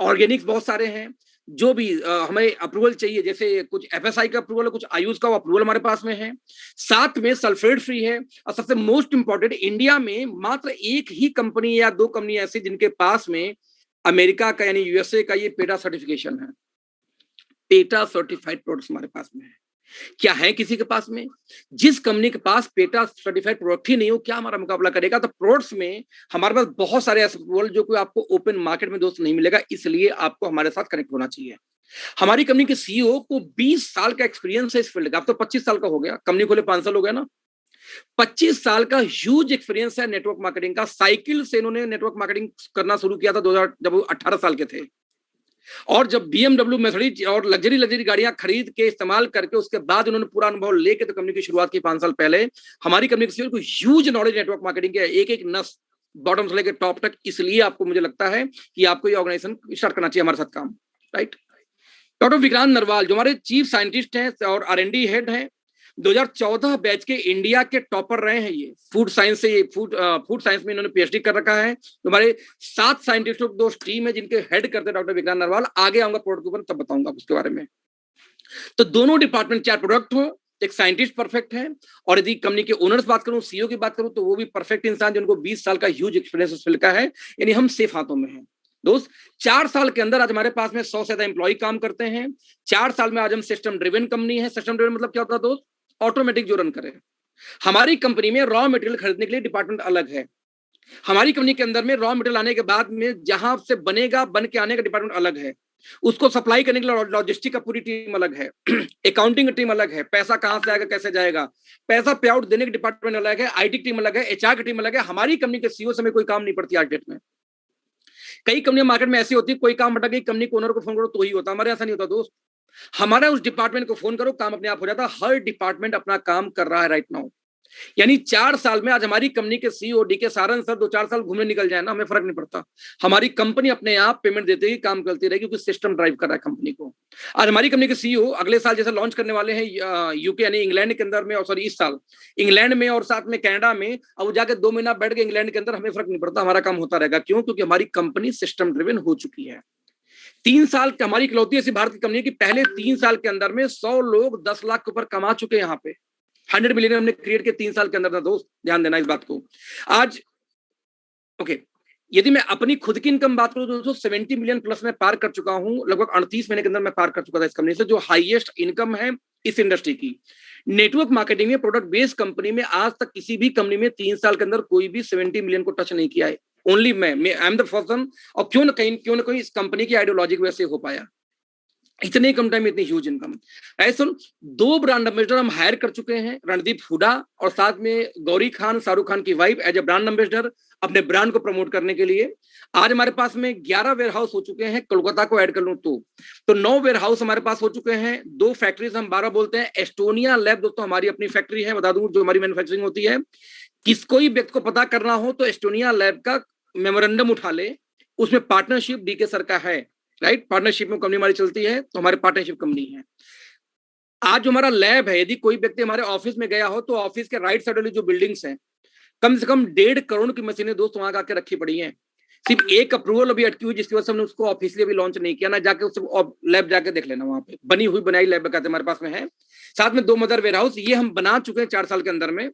ऑर्गेनिक्स बहुत सारे हैं। जो भी हमें अप्रूवल चाहिए, जैसे कुछ एफएसआई का अप्रूवल है, कुछ आयुष का अप्रूवल हमारे पास में है, साथ में सल्फेट फ्री है। और सबसे मोस्ट इंपॉर्टेंट, इंडिया में मात्र एक ही कंपनी या 2 कंपनी ऐसी जिनके पास में अमेरिका का यानी यूएसए का ये पेटा सर्टिफिकेशन है। पेटा सर्टिफाइड प्रोडक्ट्स हमारे पास में है। क्या है किसी के पास में? जिस कंपनी के पास पेटा सर्टिफाइड प्रोडक्ट ही नहीं हो, क्या हमारा मुकाबला करेगा? तो प्रोडक्ट्स में हमारे पास बहुत सारे ऐसे प्रोडक्ट जो कोई आपको ओपन मार्केट में दोस्त नहीं मिलेगा, इसलिए आपको हमारे साथ कनेक्ट होना चाहिए। हमारी कंपनी के सीईओ को 20 साल का एक्सपीरियंस है इस फील्ड का। अब तो 25 साल का हो गया, कंपनी खोले 5 साल हो गया ना। 25 साल का ह्यूज एक्सपीरियंस है नेटवर्क मार्केटिंग का। साइकिल से इन्होंने नेटवर्क मार्केटिंग करना शुरू किया था 2000, जब वो 18 साल के थे। और जब BMW मर्सिडीज और लग्जरी गाड़ियां खरीद के इस्तेमाल करके उसके बाद उन्होंने पूरा अनुभव लेके तो कंपनी की शुरुआत की 5 साल पहले। हमारी कंपनी को ह्यूज नॉलेज नेटवर्क मार्केटिंग के, एक एक नस बॉटम से लेकर टॉप तक। इसलिए आपको मुझे लगता है कि आपको ये ऑर्गेनाइजेशन स्टार्ट करना चाहिए हमारे साथ काम, राइट। डॉक्टर विक्रांत नरवाल जो हमारे चीफ साइंटिस्ट हैं और R&D हेड हैं, 2014 बैच के इंडिया के टॉपर रहे हैं। ये फूड साइंस से, फूड साइंस में इन्होंने PhD कर रखा है। हमारे 7 साइंटिस्टों की 2 टीम है जिनके हेड करते हैं डॉक्टर विक्रांत नरवाल। आगे आऊंगा प्रोडक्ट के ऊपर, तब बताऊंगा उसके बारे में। तो दोनों डिपार्टमेंट, चाहे प्रोडक्ट हो, एक साइंटिस्ट परफेक्ट है, और यदि कंपनी के ओनर्स बात करूं, CEO की बात करूं, तो वो भी परफेक्ट इंसान जिनको 20 साल का ह्यूज एक्सपीरियंस उस फील्ड का है। यानी हम सेफ हाथों में हैं दोस्त। 4 साल के अंदर आज हमारे पास में 100 से ज्यादा एम्प्लॉय काम करते हैं। 4 साल में आज हम सिस्टम ड्रिवन कंपनी है। सिस्टम ड्रिवन मतलब क्या होता है दोस्त? ऑटोमेटिक जो रन करे। हमारी कंपनी में रॉ मटेरियल खरीदने के लिए डिपार्टमेंट अलग है। हमारी कंपनी के अंदर में रॉ मटेरियल आने के बाद में जहां से बनेगा, बन के आने का डिपार्टमेंट अलग है। उसको सप्लाई करने के लिए लॉजिस्टिक का पूरी टीम अलग है। अकाउंटिंग टीम अलग है। पैसा कहां से आएगा, कैसे जाएगा, पैसा पे आउट देने की डिपार्टमेंट अलग है। IT टीम अलग है। HR की टीम अलग है। हमारी कंपनी के CEO से में कोई काम नहीं पड़ती आज डेट में। कई कंपनियां मार्केट में ऐसी होती है, कोई काम बटा गई, कंपनी को ओनर को फोन करो तो ही होता। हमारे ऐसा नहीं होता दोस्त। हमारा उस डिपार्टमेंट को फोन करो, काम अपने आप हो जाता। हर डिपार्टमेंट अपना काम कर रहा है राइट नाउ। यानी 4 साल में आज हमारी कंपनी के CEO DK सारन सर 2-4 साल घूमने निकल जाए ना, हमें फर्क नहीं पड़ता। हमारी कंपनी अपने आप पेमेंट देते ही काम करती रहेगी, क्योंकि सिस्टम ड्राइव कर रहा है कंपनी को। आज हमारी कंपनी के CEO अगले साल जैसे लॉन्च करने वाले हैं UK यानी इंग्लैंड के अंदर में, और सॉरी इस साल इंग्लैंड में और साथ में कनाडा में। अब जाके 2 महीना बैठ के इंग्लैंड के अंदर, हमें फर्क नहीं पड़ता, हमारा काम होता रहेगा। क्यों? क्योंकि हमारी कंपनी सिस्टम ड्रिवन हो चुकी है। 3 साल हमारी इकलौती ऐसी भारत की कंपनी की पहले 3 साल के अंदर में 100 लोग 10 लाख के ऊपर कमा चुके हैं। यहाँ पे 100 मिलियन हमने क्रिएट किए 3 साल के अंदर था दोस्त, ध्यान देना इस बात को। आज ओके, यदि मैं अपनी खुद की इनकम बात करूं तो दोस्तों 70 मिलियन प्लस में पार कर चुका हूं। लगभग 38 महीने के अंदर मैं पार कर चुका था इस कंपनी से, जो हाईएस्ट इनकम है इस इंडस्ट्री की। नेटवर्क मार्केटिंग में, प्रोडक्ट बेस्ड कंपनी में आज तक किसी भी कंपनी में 3 साल के अंदर कोई भी 70 मिलियन को टच नहीं किया है। ओनली मैं आई एम द पर्सन। और क्यों ना कहीं इस कंपनी की आइडियोलॉजी की वजह से हो पाया। इतने कम टाइम में इतनी ह्यूज इनकम। ऐसे 2 ब्रांड एम्बेसडर हम हायर कर चुके हैं, रणदीप हुडा और साथ में गौरी खान, शाहरुख खान की wife, as a brand ambassador अपने ब्रांड को प्रमोट करने के लिए। आज हमारे पास में 11 वेयर हाउस हो चुके हैं, कोलकाता को ऐड कर लूं तो 9 वेयर हाउस हमारे पास हो चुके हैं। 2 फैक्ट्रीज हम 12 बोलते हैं। एस्टोनिया लैब दोस्तों हमारी अपनी फैक्ट्री है, बता दूं, जो हमारी मैन्युफैक्चरिंग होती है। किसको ही व्यक्ति को पता करना हो तो एस्टोनिया लैब का मेमोरेंडम उठा ले, उसमें पार्टनरशिप DK सर का है, राइट। पार्टनरशिप में कंपनी हमारी चलती है, तो हमारे पार्टनरशिप कंपनी है। आज जो हमारा लैब है, यदि कोई व्यक्ति हमारे ऑफिस में गया हो तो ऑफिस के राइट साइड वाली जो बिल्डिंग्स हैं, कम से कम 1.5 करोड़ की मशीनें दोस्त वहां आके रखी पड़ी हैं। सिर्फ एक अप्रूवल अभी अटकी हुई, जिसकी वजह से हमने उसको ऑफिशियली भी लॉन्च नहीं किया ना। जाके उसको लैब जाके देख लेना, वहां पे बनी हुई बनाई लैब कहते हमारे पास में है। साथ में 2 मदर वेयर हाउस, ये हम बना चुके हैं 4 साल के अंदर में।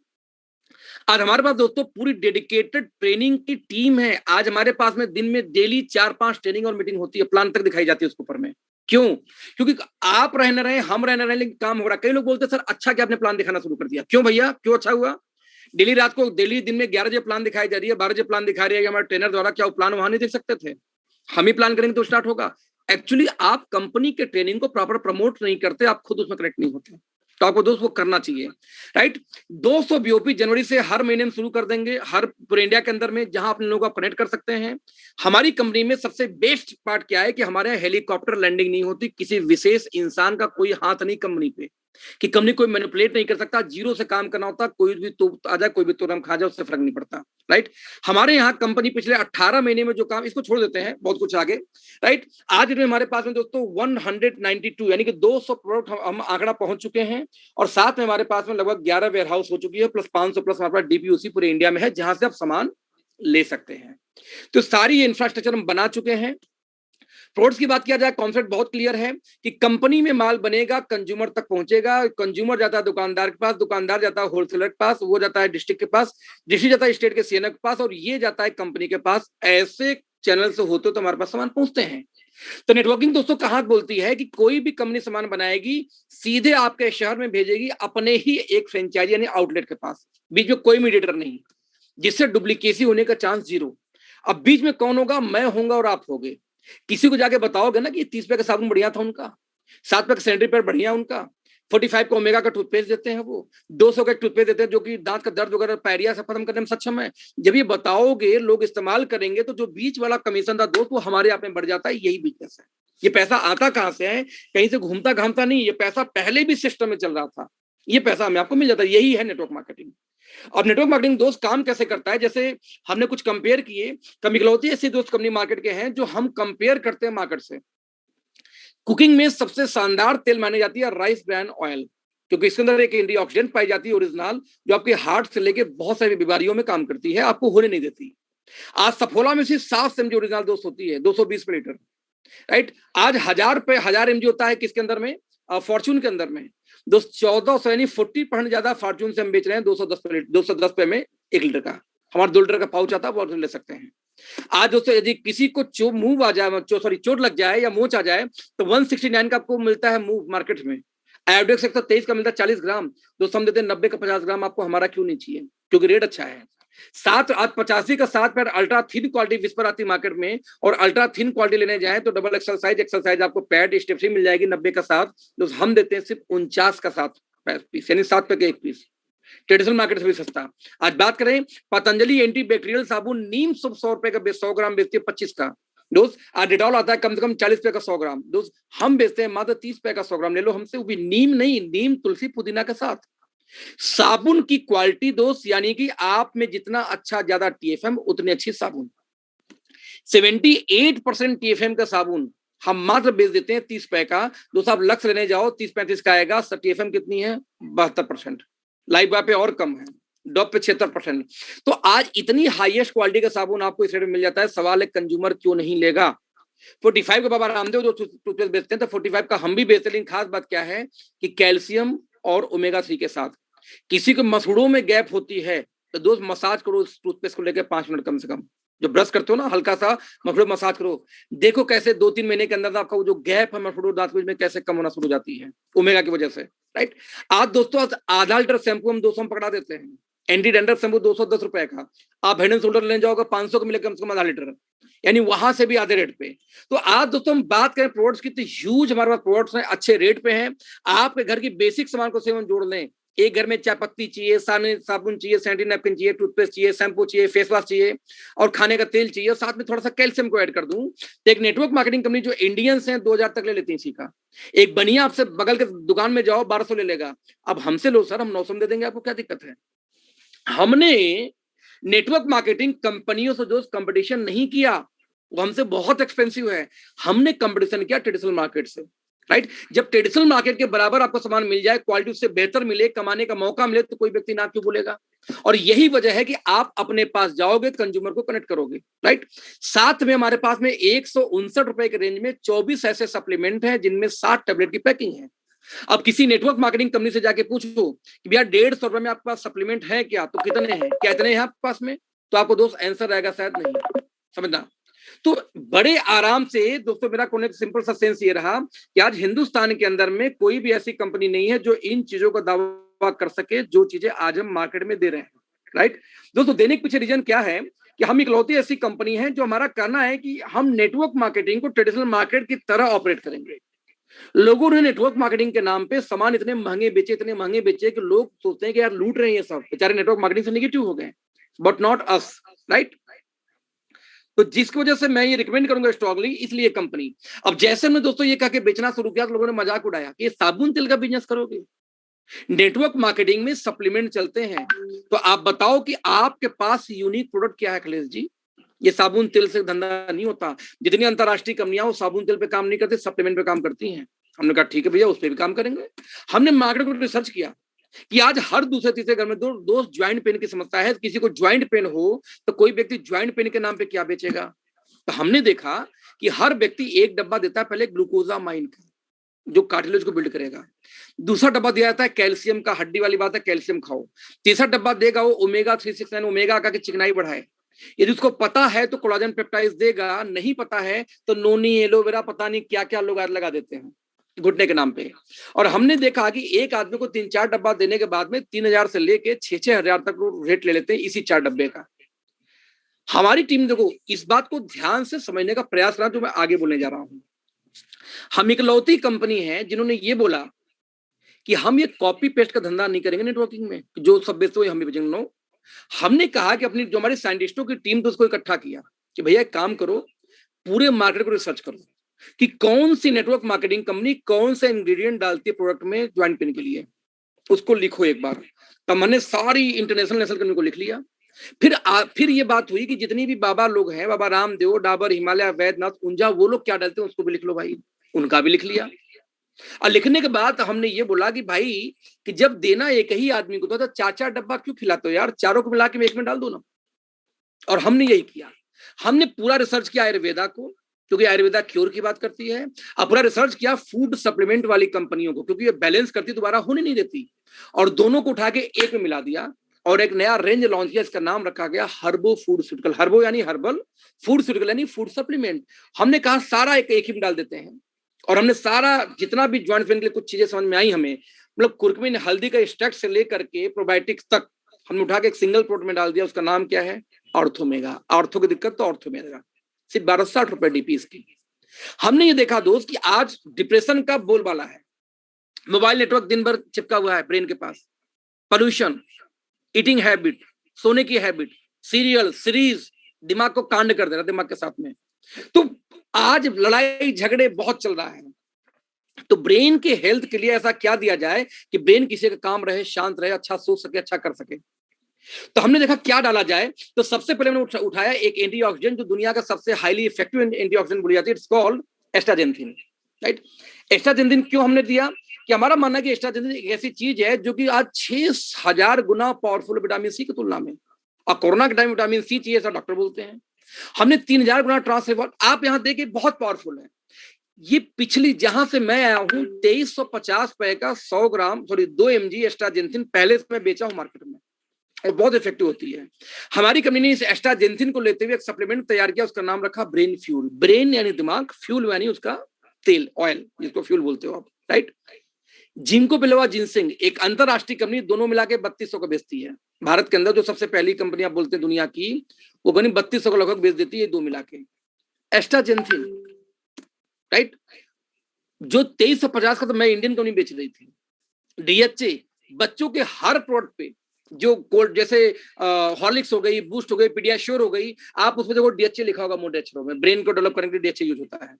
आज हमारे पास दोस्तों पूरी डेडिकेटेड ट्रेनिंग की टीम है। आज हमारे पास में दिन में डेली 4-5 ट्रेनिंग और मीटिंग होती है, प्लान तक दिखाई जाती है उसके ऊपर में। क्यों? क्योंकि आप रहने रहे, हम रहने रहे, लेकिन काम हो रहा है। कई लोग बोलते हैं सर अच्छा क्या आपने प्लान दिखाना शुरू कर दिया? क्यों भैया, क्यों अच्छा हुआ? डेली रात को, डेली दिन में 11 बजे प्लान दिखाई जा रही है, 12 बजे प्लान दिखा रही है हमारे ट्रेनर द्वारा। क्या वो प्लान वहां नहीं देख सकते थे? हम ही प्लान करेंगे तो स्टार्ट होगा। एक्चुअली आप कंपनी के ट्रेनिंग को प्रॉपर प्रमोट नहीं करते, आप खुद उसमें कनेक्ट नहीं होते। तो आपको दोस्त वो करना चाहिए, राइट। 200 BOP जनवरी से हर महीने में शुरू कर देंगे, हर पूरे इंडिया के अंदर में, जहां अपने लोगों को कनेक्ट कर सकते हैं। हमारी कंपनी में सबसे बेस्ट पार्ट क्या है कि हमारे हेलीकॉप्टर लैंडिंग नहीं होती, किसी विशेष इंसान का कोई हाथ नहीं कंपनी पे, कि कंपनी कोई मैनिपुलेट नहीं कर सकता। जीरो से काम करना होता, कोई भी तो आ जाए, कोई भी तुरंत खा जाए, उससे फर्क नहीं पड़ता, राइट। हमारे यहाँ कंपनी पिछले 18 महीने में जो काम, इसको छोड़ देते हैं, बहुत कुछ आगे, राइट। आज में हमारे पास में दोस्तों 192 यानी कि 200 प्रोडक्ट हम आंकड़ा पहुंच चुके हैं। और साथ में हमारे पास में लगभग 11 वेयर हाउस हो चुकी है, प्लस 500 प्लस हमारे पास DPOC पूरे इंडिया में है, जहां से आप सामान ले सकते हैं। तो सारी इंफ्रास्ट्रक्चर हम बना चुके हैं। प्रोडक्ट्स की बात किया जाए, कॉन्सेप्ट बहुत क्लियर है कि कंपनी में माल बनेगा, कंज्यूमर तक पहुंचेगा, कंज्यूमर जाता है दुकानदार के पास, दुकानदार जाता है होलसेलर के पास, वो जाता है डिस्ट्रिक्ट के पास, डिस्ट्रिक्ट जाता है स्टेट के CNF के पास, और ये जाता है कंपनी के पास। ऐसे चैनल से होते तो हमारे पास सामान पहुंचते हैं। तो नेटवर्किंग दोस्तों कहां बोलती है कि कोई भी कंपनी सामान बनाएगी, सीधे आपके शहर में भेजेगी अपने ही एक फ्रेंचाइजी यानी आउटलेट के पास, बीच में कोई मीडिएटर नहीं, जिससे डुप्लीकेसी होने का चांस जीरो। अब बीच में कौन होगा? मैं होऊंगा और आप होगे। किसी को जाके बताओगे ना कि 30 रुपए का साबुन बढ़िया था उनका, 7 रुपए का सैनिटरी पैड बढ़िया उनका, 45 का ओमेगा का टूथपेस्ट देते हैं, वो 200 का टूथपेस्ट देते हैं जो कि दांत का दर्द वगैरह पायरिया से खत्म करने में सक्षम है। जब ये बताओगे, लोग इस्तेमाल करेंगे, तो जो बीच वाला कमीशन था दोस्त, वो हमारे आप में बढ़ जाता है। यही बिजनेस है। ये पैसा आता कहां से है? कहीं से घूमता घामता नहीं, ये पैसा पहले भी सिस्टम में चल रहा था, ये पैसा हमें आपको मिल जाता है। यही है नेटवर्क मार्केटिंग। और नेटवर्क मार्केटिंग दोस्त काम कैसे करता है? जैसे हमने कुछ कंपेयर किए, कम इकलौती ऐसी दोस्त कंपनी मार्केट के हैं जो हम कंपेयर करते हैं मार्केट से। कुकिंग में सबसे शानदार तेल मानी जाती है राइस ब्रान ऑयल, क्योंकि इसके अंदर एक एंटीऑक्सीडेंट पाई जाती है ओरिजिनल, जो आपके हार्ट से लेके बहुत सारी बीमारियों में काम करती है, आपको होने नहीं देती। आज सफोला में सिर्फ 7 एमजी ओरिजिनल दोस्त होती है, 220 पे लीटर, राइट। आज 1000 एमजी होता है किसके अंदर में? फॉर्चून के अंदर में दोस्त 1400 यानी 40% ज्यादा फॉर्चून से हम बेच रहे हैं 210 पे में 1 लीटर का। हमारा 2 लीटर का पाउच आता है, वो ले सकते हैं। आज दोस्तों यदि किसी को मुंह आ जाए, चोट लग जाए या मोच आ जाए, तो 169 का आपको मिलता है मुंह मार्केट में। आयोडेक्स 123 का मिलता है 40 ग्राम, दोस्तों हम देते हैं 90 का 50 ग्राम। आपको हमारा क्यों नहीं चाहिए? क्योंकि रेट अच्छा है। आज 85 का 7 pad ultra thin quality whisper आती है मार्केट में, और अल्ट्रा थिन क्वालिटी लेने जाए तो डबल एक्सल साइज आपको पैड स्टेप मिल जाएगी 90 का 7, दोस्तों हम देते हैं सिर्फ 49 का 7 पीस, यानी 7 पे का 1 पीस। ट्रेडिशनल मार्केट से भी सस्ता। आज बात करें पतंजलि एंटी बैक्टीरियल साबुन, नीम 100 रुपए का 100 ग्राम बेचती है 25 का दोस्त। आज डिटॉल आता है कम से कम 40 रुपए का 100 ग्राम दोस्त, हम बेचते हैं मात्र 30 रुपए का 100 ग्राम। ले लो हमसे, वो भी नीम नहीं, नीम तुलसी पुदीना के साथ। साबुन की क्वालिटी दोस्त, यानी कि आप में जितना अच्छा ज्यादा टीएफएम उतनी अच्छी साबुन। 78% टीएफएम का साबुन हम मात्र बेच देते हैं 30 रुपए का दोस्त। आप लक्ष्य लेने जाओ 30-35 का आएगा, टीएफएम कितनी है? 72%। लाइव बॉय पे और कम है, डॉप पे 76%। तो आज इतनी हाईएस्ट क्वालिटी का साबुन आपको इस रेट में मिल जाता है। सवाल है कंज्यूमर क्यों नहीं लेगा? 45 का बाबा रामदेव जो टूथपेस्ट बेचते हैं, तो 45 का हम भी बेचते हैं। लेकिन खास बात क्या है कि कैल्शियम और ओमेगा 3 के साथ। किसी को मसूड़ों में गैप होती है तो दोस्त मसाज करो टूथपेस्ट को लेकर 5 मिनट कम से कम। जो ब्रश करते हो ना, हल्का सा मसूड़ों मसाज करो, देखो कैसे 2-3 महीने के अंदर आपका वो जो गैप है मसूड़ों दांत में कैसे कम होना शुरू हो जाती है, ओमेगा की वजह से, राइट। आज दोस्तों आधा लीटर शैम्पू हम 200 में पकड़ा देते हैं। एंटी डैंड्रफ शैम्पू 210 रुपए का, आप हेड एंड शोल्डर लेने जाओगे 500 का मिलेगा कम से कम आधा लीटर, यानी वहां से भी आधे रेट पे। तो आज दोस्तों हम बात करें प्रोडक्ट्स की, तो ह्यूज हमारे पास प्रोडक्ट्स हैं, अच्छे रेट पे हैं। आपके घर की बेसिक सामान को सेवन जोड़ लें। एक घर में चाय पत्ती चाहिए, साबुन चाहिए, सैनिटरी नैपकिन चाहिए, टूथपेस्ट चाहिए, शैम्पू चाहिए, फेस वॉश चाहिए, और खाने का तेल चाहिए, और साथ में थोड़ा सा कैल्शियम को ऐड कर दूं, तो एक नेटवर्क मार्केटिंग कंपनी जो इंडियंस हैं 2000 तक ले लेती है इसी का। एक बनिया आपसे बगल के दुकान में जाओ 1200 ले लेगा, अब हमसे लो सर, हम 900 में दे देंगे, आपको क्या दिक्कत है? हमने नेटवर्क मार्केटिंग कंपनियों से जो कंपटीशन नहीं किया, वो हमसे बहुत एक्सपेंसिव है। हमने कंपटीशन किया ट्रेडिशनल मार्केट से, राइट। जब ट्रेडिशनल मार्केट के बराबर आपको सामान मिल जाए, क्वालिटी उससे बेहतर मिले, कमाने का मौका मिले, तो कोई व्यक्ति ना क्यों बोलेगा? और यही वजह है कि आप अपने पास जाओगे, कंज्यूमर को कनेक्ट करोगे, राइट। साथ में हमारे पास में 159 रुपए के रेंज में 24 ऐसे सप्लीमेंट हैं जिनमें 60 टैबलेट की पैकिंग है। अब किसी नेटवर्क मार्केटिंग कंपनी से जाके पूछो कि भैया 150 रुपए में आपके पास सप्लीमेंट है क्या? तो कितने हैं? क्या इतने हैं आपके पास में? तो आपको दोस्त आंसर रहेगा शायद नहीं, समझना। तो बड़े आराम से दोस्तों, मेरा कोने सिंपल सा सेंस ये रहा कि आज हिंदुस्तान के अंदर में कोई भी ऐसी कंपनी नहीं है जो इन चीजों का दावा कर सके जो चीजें आज हम मार्केट में दे रहे हैं, राइट। दोस्तों देने के पीछे रीजन क्या है कि हम इकलौती ऐसी कंपनी है जो हमारा कहना है कि हम नेटवर्क मार्केटिंग को ट्रेडिशनल मार्केट की तरह ऑपरेट करेंगे। लोगों ने नेटवर्क मार्केटिंग के नाम पे सामान इतने महंगे बेचे कि लोग सोचते हैं कि यार लूट रहे हैं ये सब, बेचारे नेटवर्क मार्केटिंग से निगेटिव हो गए, बट नॉट अस, राइट। तो जिसकी वजह से मैं ये रिकमेंड करूंगा स्ट्रांगली, इसलिए कंपनी। अब जैसे मैं दोस्तों ये कहा कि बेचना शुरू किया तो लोगों ने मजाक उड़ाया कि ये साबुन तेल का बिजनेस करोगे। नेटवर्क मार्केटिंग में सप्लीमेंट चलते हैं, तो आप बताओ कि आपके पास यूनिक प्रोडक्ट क्या है अखिलेश जी? ये साबुन तेल से धंधा नहीं होता। जितनी अंतरराष्ट्रीय कंपनियां वो साबुन तेल पे काम नहीं करती, सप्लीमेंट पे काम करती हैं। हमने कहा ठीक है भैया, उस पर भी काम करेंगे। हमने मार्केट को रिसर्च किया कि आज हर दूसरे तीसरे घर में दो ज्वाइंट पेन की समस्या है। किसी को ज्वाइंट पेन हो तो कोई व्यक्ति ज्वाइंट पेन के नाम पे क्या बेचेगा? तो हमने देखा कि हर व्यक्ति एक डब्बा देता है पहले ग्लूकोजामाइन का, जो कार्टिलेज को बिल्ड करेगा। दूसरा डब्बा दिया जाता है कैल्शियम का, हड्डी वाली बात है कैल्शियम खाओ। तीसरा डब्बा देगा वो ओमेगा 369 ओमेगा का, चिकनाई बढ़ाए। यदि उसको पता है तो कोलाजन पेप्टाइड देगा, नहीं पता है तो नोनी, एलोवेरा, पता नहीं क्या क्या लोग लगा देते हैं घुटने के नाम पे। और हमने देखा कि एक आदमी को 3-4 डब्बा देने के बाद में 3,000 से लेके 6-6 हजार तक रेट ले लेते हैं इसी 4 डब्बे का। हमारी टीम देखो इस बात को ध्यान से समझने का प्रयास करा जो मैं आगे बोलने जा रहा हूं। हम इकलौती कंपनी है जिन्होंने ये बोला कि हम ये कॉपी पेस्ट का धंधा नहीं करेंगे नेटवर्किंग में, जो सब बेचते हम भी बेचेंगे। नो, हमने कहा कि अपनी जो हमारे साइंटिस्टों की टीम, तो उसको इकट्ठा किया कि भैया एक काम करो, पूरे मार्केट को रिसर्च करो कि कौन सी नेटवर्क मार्केटिंग कंपनी कौन सा इंग्रेडिएंट डालती है प्रोडक्ट में ज्वाइंट पेन के लिए, उसको लिखो एक बार। तब मैंने सारी इंटरनेशनल नेशनल कंपनी को लिख लिया। फिर ये बात हुई कि जितनी भी बाबा लोग हैं, बाबा रामदेव, डाबर, हिमालय, वैद्यनाथ, ऊंझा, वो लोग क्या डालते हैं उसको भी लिख लो भाई, उनका भी लिख लिया। और लिखने के बाद हमने ये बोला कि भाई कि जब देना एक ही आदमी को तो 4-4 डब्बा क्यों खिलाते हो यार, चारों को मिला के एक में डाल दो ना। और हमने यही किया। हमने पूरा रिसर्च किया आयुर्वेदा को, क्योंकि आयुर्वेदा क्योर की बात करती है। अब पूरा रिसर्च किया फूड सप्लीमेंट वाली कंपनियों को, क्योंकि ये बैलेंस करती दोबारा होने नहीं देती, और दोनों को उठा के एक में मिला दिया और एक नया रेंज लॉन्च किया। इसका नाम रखा गया हर्बो फूडस्यूटिकल। हर्बो यानी हर्बल, फूडस्यूटिकल यानी फूड सप्लीमेंट। हमने कहा सारा एक ही में डाल देते हैं। और हमने सारा जितना भी ज्वाइंट पेन के लिए कुछ चीजें समझ में आई हमें, मतलब कुर्कुमिन, हल्दी का एक्सट्रैक्ट से लेकर के प्रोबायोटिक्स तक हमने उठा के एक सिंगल प्रोडक्ट में डाल दिया। उसका नाम क्या है? ऑर्थोमेगा। ऑर्थो की दिक्कत तो ऑर्थोमेगा, सिर्फ 1260 रुपए डीपी इसकी। हमने ये देखा दोस्त कि आज डिप्रेशन का बोलबाला है, मोबाइल नेटवर्क दिन भर चिपका हुआ है ब्रेन के पास, पोल्यूशन, ईटिंग हैबिट, सोने की हैबिट, सीरियल सीरीज दिमाग को कांड कर दे रहा दिमाग के साथ में। तो आज लड़ाई झगड़े बहुत चल रहा है। तो ब्रेन के हेल्थ के लिए ऐसा क्या दिया जाए कि ब्रेन किसी का काम रहे, शांत रहे, अच्छा सोच सके, अच्छा कर सके। तो हमने देखा क्या डाला जाए। तो सबसे पहले मैंने उठाया एक एंटीऑक्सीडेंट जो दुनिया का सबसे हाईली इफेक्टिव एंटीऑक्सीडेंट बोली जाती है, it's called astaxanthin. Right, astaxanthin क्यों हमने दिया कि हमारा मानना है कि एस्टाजेंथिन एक ऐसी चीज है जो कि आज 6,000 गुना पावरफुल विटामिन सी की तुलना में। और कोरोना के टाइम विटामिन सी चाहिए ऐसा डॉक्टर बोलते हैं। हमने 3,000 गुना ट्रांसफर, आप यहां देखिए बहुत पावरफुल है। ये पिछली जहां से मैं आया हूं 2350 रुपए का 100 ग्राम 2 mg एस्टाजेंथिन पहले से मैं बेचा हूं मार्केट में, और बहुत इफेक्टिव होती है। हमारी कंपनी ने इस एस्टाजेंथिन को लेते हुए एक सप्लीमेंट तैयार किया, उसका नाम रखा ब्रेन फ्यूल। ब्रेन यानी दिमाग, फ्यूल यानी उसका तेल, ऑयल, जिसको फ्यूल बोलते हो आप। राइट, जिंको बिलोवा जिनसिंग एक अंतरराष्ट्रीय कंपनी, दोनों मिला के 3200 का बेचती है। भारत के अंदर जो सबसे पहली कंपनी आप बोलते हैं दुनिया की, वो कंपनी 3200 का लगभग बेच देती है, दो मिला के एस्टाजेंथिन। राइट, जो 2350 का तो मैं इंडियन कंपनी बेच रही थी। डीएचए बच्चों के हर प्रोडक्ट पे, जो कोल्ड जैसे हॉर्लिक्स हो गई, बूस्ट हो गई, पीडियाश्योर हो गई, आप उसमें देखो डीएचए लिखा होगा मोटे अक्षरों में। ब्रेन को डेवलप करने के लिए डीएचए यूज होता है।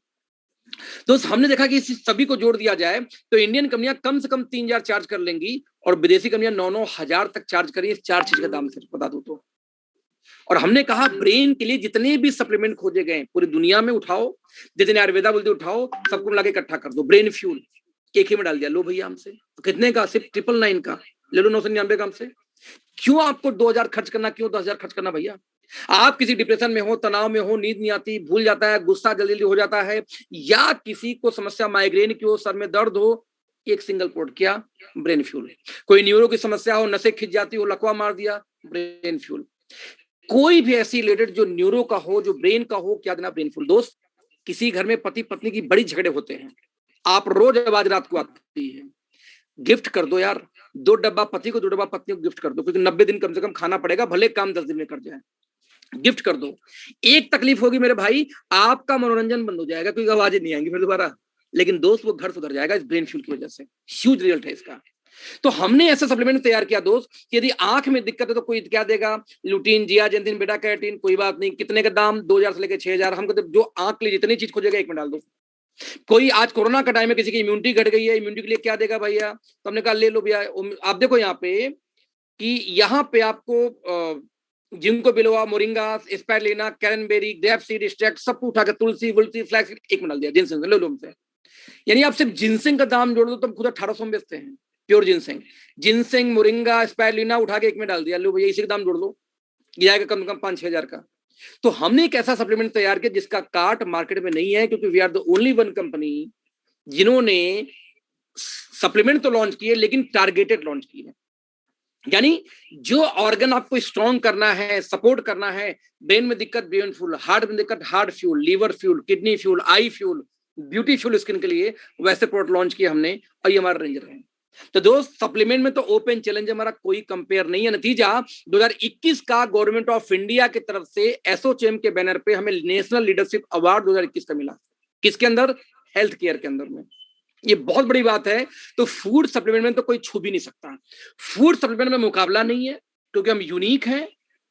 तो हमने देखा कि इस सभी को जोड़ दिया जाए तो इंडियन कंपनियां कम से कम 3,000 चार्ज कर लेंगी, और विदेशी कंपनियां 9-9 हजार तक चार्ज करेंगी इस 4 चीज का दाम से बता दो तो। और हमने कहा ब्रेन के लिए जितने भी सप्लीमेंट खोजे गए पूरी दुनिया में उठाओ, जितने आयुर्वेदा बोलते उठाओ, सबको मिला के इकट्ठा कर दो, ब्रेन फ्यूल एक ही में डाल दिया। लो भैया हमसे तो कितने का? सिर्फ 999 का ले लो, 999 का हमसे। क्यों आपको 2,000 खर्च करना, क्यों 10,000 खर्च करना भैया? आप किसी डिप्रेशन में हो, तनाव में हो, नींद नहीं आती, भूल जाता है, गुस्सा जल्दी जल्दी हो जाता है, या किसी को समस्या माइग्रेन की हो, सर में दर्द हो, एक सिंगल प्रोडक्ट क्या? Brain fuel. कोई न्यूरो की समस्या हो, नसें खिंच जाती हो, लकवा मार दिया, ब्रेन फ्यूल। कोई भी ऐसी रिलेटेड जो न्यूरो का हो, जो ब्रेन का हो, क्या देना? Brain fuel. दोस्त, किसी घर में पति पत्नी की बड़ी झगड़े होते हैं, आप रोज आवाज रात को आती है, गिफ्ट कर दो यार, 2 डब्बा पति को, 2 डब्बा पत्नी को गिफ्ट कर दो, क्योंकि 90 दिन कम से कम खाना पड़ेगा, भले काम 10 दिन में कर जाए, गिफ्ट कर दो। एक तकलीफ होगी मेरे भाई, आपका मनोरंजन बंद हो जाएगा, क्योंकि आवाजें नहीं आएंगी फिर दोबारा, लेकिन दोस्त वो घर सुधर जाएगा इस ब्रेन फ्यूल की वजह से। ह्यूज रिजल्ट है इसका। तो हमने ऐसा सप्लीमेंट तैयार किया दोस्त, यदि आंख में दिक्कत है तो कोई क्या देगा? लुटीन, जियाजेंथिन, बेटा कैरोटीन, कोई बात नहीं। कितने का दाम? 2,000 से लेकर 6,000। हम कहते जो आंख के लिए जितनी चीज खोजेगा एक में डाल दो। कोई आज कोरोना का टाइम है, किसी की इम्यूनिटी घट गई है, इम्यूनिटी के लिए क्या देगा भैया? तो हमने कहा ले लो भैया। आप देखो यहाँ पे कि यहाँ पे आपको ginkgo biloba, moringa, spirulina, cranberry, grape seed extract सब उठा के, तुलसी वुलसी फ्लैक्स एक में डाल दिया, जिनसिंग ले लो हमसे। यानी आप सिर्फ जिनसिंग का दाम जोड़ दो तो खुद 1800 में बेचते हैं, pure ginseng. Ginseng, moringa, spirulina उठा के एक में डाल दिया, लो भैया इसी का दाम जोड़ दो, जाएगा कम से कम 5-6 हजार का। तो हमने एक ऐसा सप्लीमेंट तैयार किया जिसका कार्ट मार्केट में नहीं है, क्योंकि we are the only one company जिन्होंने सप्लीमेंट तो लॉन्च किए लेकिन टारगेटेड लॉन्च किए। यानी जो ऑर्गन आपको स्ट्रॉन्ग करना है, सपोर्ट करना है, ब्रेन में दिक्कत ब्रेन फ्यूल, हार्ट में दिक्कत heart fuel, liver fuel, kidney fuel, eye fuel, beauty fuel skin के लिए, वैसे प्रोडक्ट लॉन्च किए हमने और ये हमारा रेंजर है। तो दोस्त सप्लीमेंट में तो ओपन चैलेंज हमारा कोई कंपेयर नहीं है। नतीजा 2021 का गवर्नमेंट ऑफ इंडिया की तरफ से एसोचेम के बैनर पे हमें नेशनल लीडरशिप अवार्ड 2021 का मिला। किसके अंदर? हेल्थ केयर के अंदर में। ये बहुत बड़ी बात है। तो फूड सप्लीमेंट में तो कोई छू भी नहीं सकता। फूड सप्लीमेंट में मुकाबला नहीं है क्योंकि हम यूनिक हैं,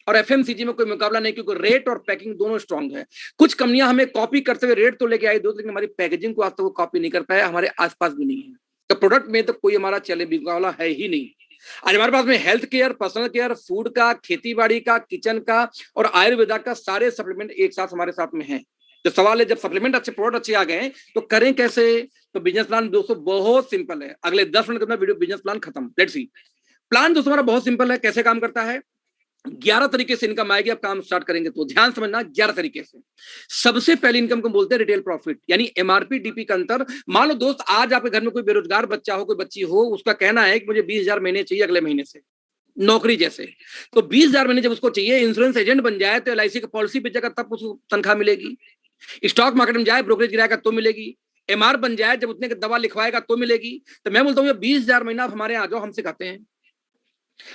और एफएमसीजी में कोई मुकाबला नहीं क्योंकि रेट और पैकिंग दोनों स्ट्रांग है। कुछ कंपनियां हमें कॉपी करते हुए रेट तो लेके आई दो, लेकिन हमारी पैकेजिंग को आज तक वो कॉपी नहीं कर पाया, हमारे आसपास भी नहीं है। तो प्रोडक्ट में तो कोई हमारा चैलेंज मुकाबला है ही नहीं। आज हमारे पास में health care, personal care, food का, खेती बाड़ी का, किचन का और आयुर्वेदा का सारे सप्लीमेंट एक साथ हमारे साथ में है। तो सवाल है जब सप्लीमेंट अच्छे, प्रोडक्ट अच्छे आ गए तो करें कैसे? तो बिजनेस प्लान दोस्तों बहुत सिंपल है। अगले 10 मिनट के अंदर वीडियो बिजनेस प्लान खत्म। Let's see. प्लान दोस्तों हमारा बहुत सिंपल है। कैसे काम करता है? 11 तरीके से इनकम आएगी। आप काम स्टार्ट करेंगे तो ध्यान समझना, 11 तरीके से। सबसे पहली इनकम को बोलते हैं रिटेल प्रॉफिट, यानी एमआरपी डीपी का अंतर। मान लो दोस्त आज आपके घर में कोई बेरोजगार बच्चा हो, कोई बच्ची हो, उसका कहना है कि मुझे 20,000 महीने चाहिए अगले महीने से, नौकरी जैसे। तो 20,000 महीने जब उसको चाहिए, इंश्योरेंस एजेंट बन जाए तो एलआईसी की पॉलिसी बेचेगा तब उसको तनख्वाह मिलेगी। स्टॉक मार्केट में जाए, ब्रोकरेज गिराएगा तो मिलेगी। एमआर बन जाए, जब उतने की दवा लिखवाएगा तो मिलेगी। तो मैं बोलता हूँ 20,000 महीना आप हमारे आ जाओ, हमसे खाते हैं।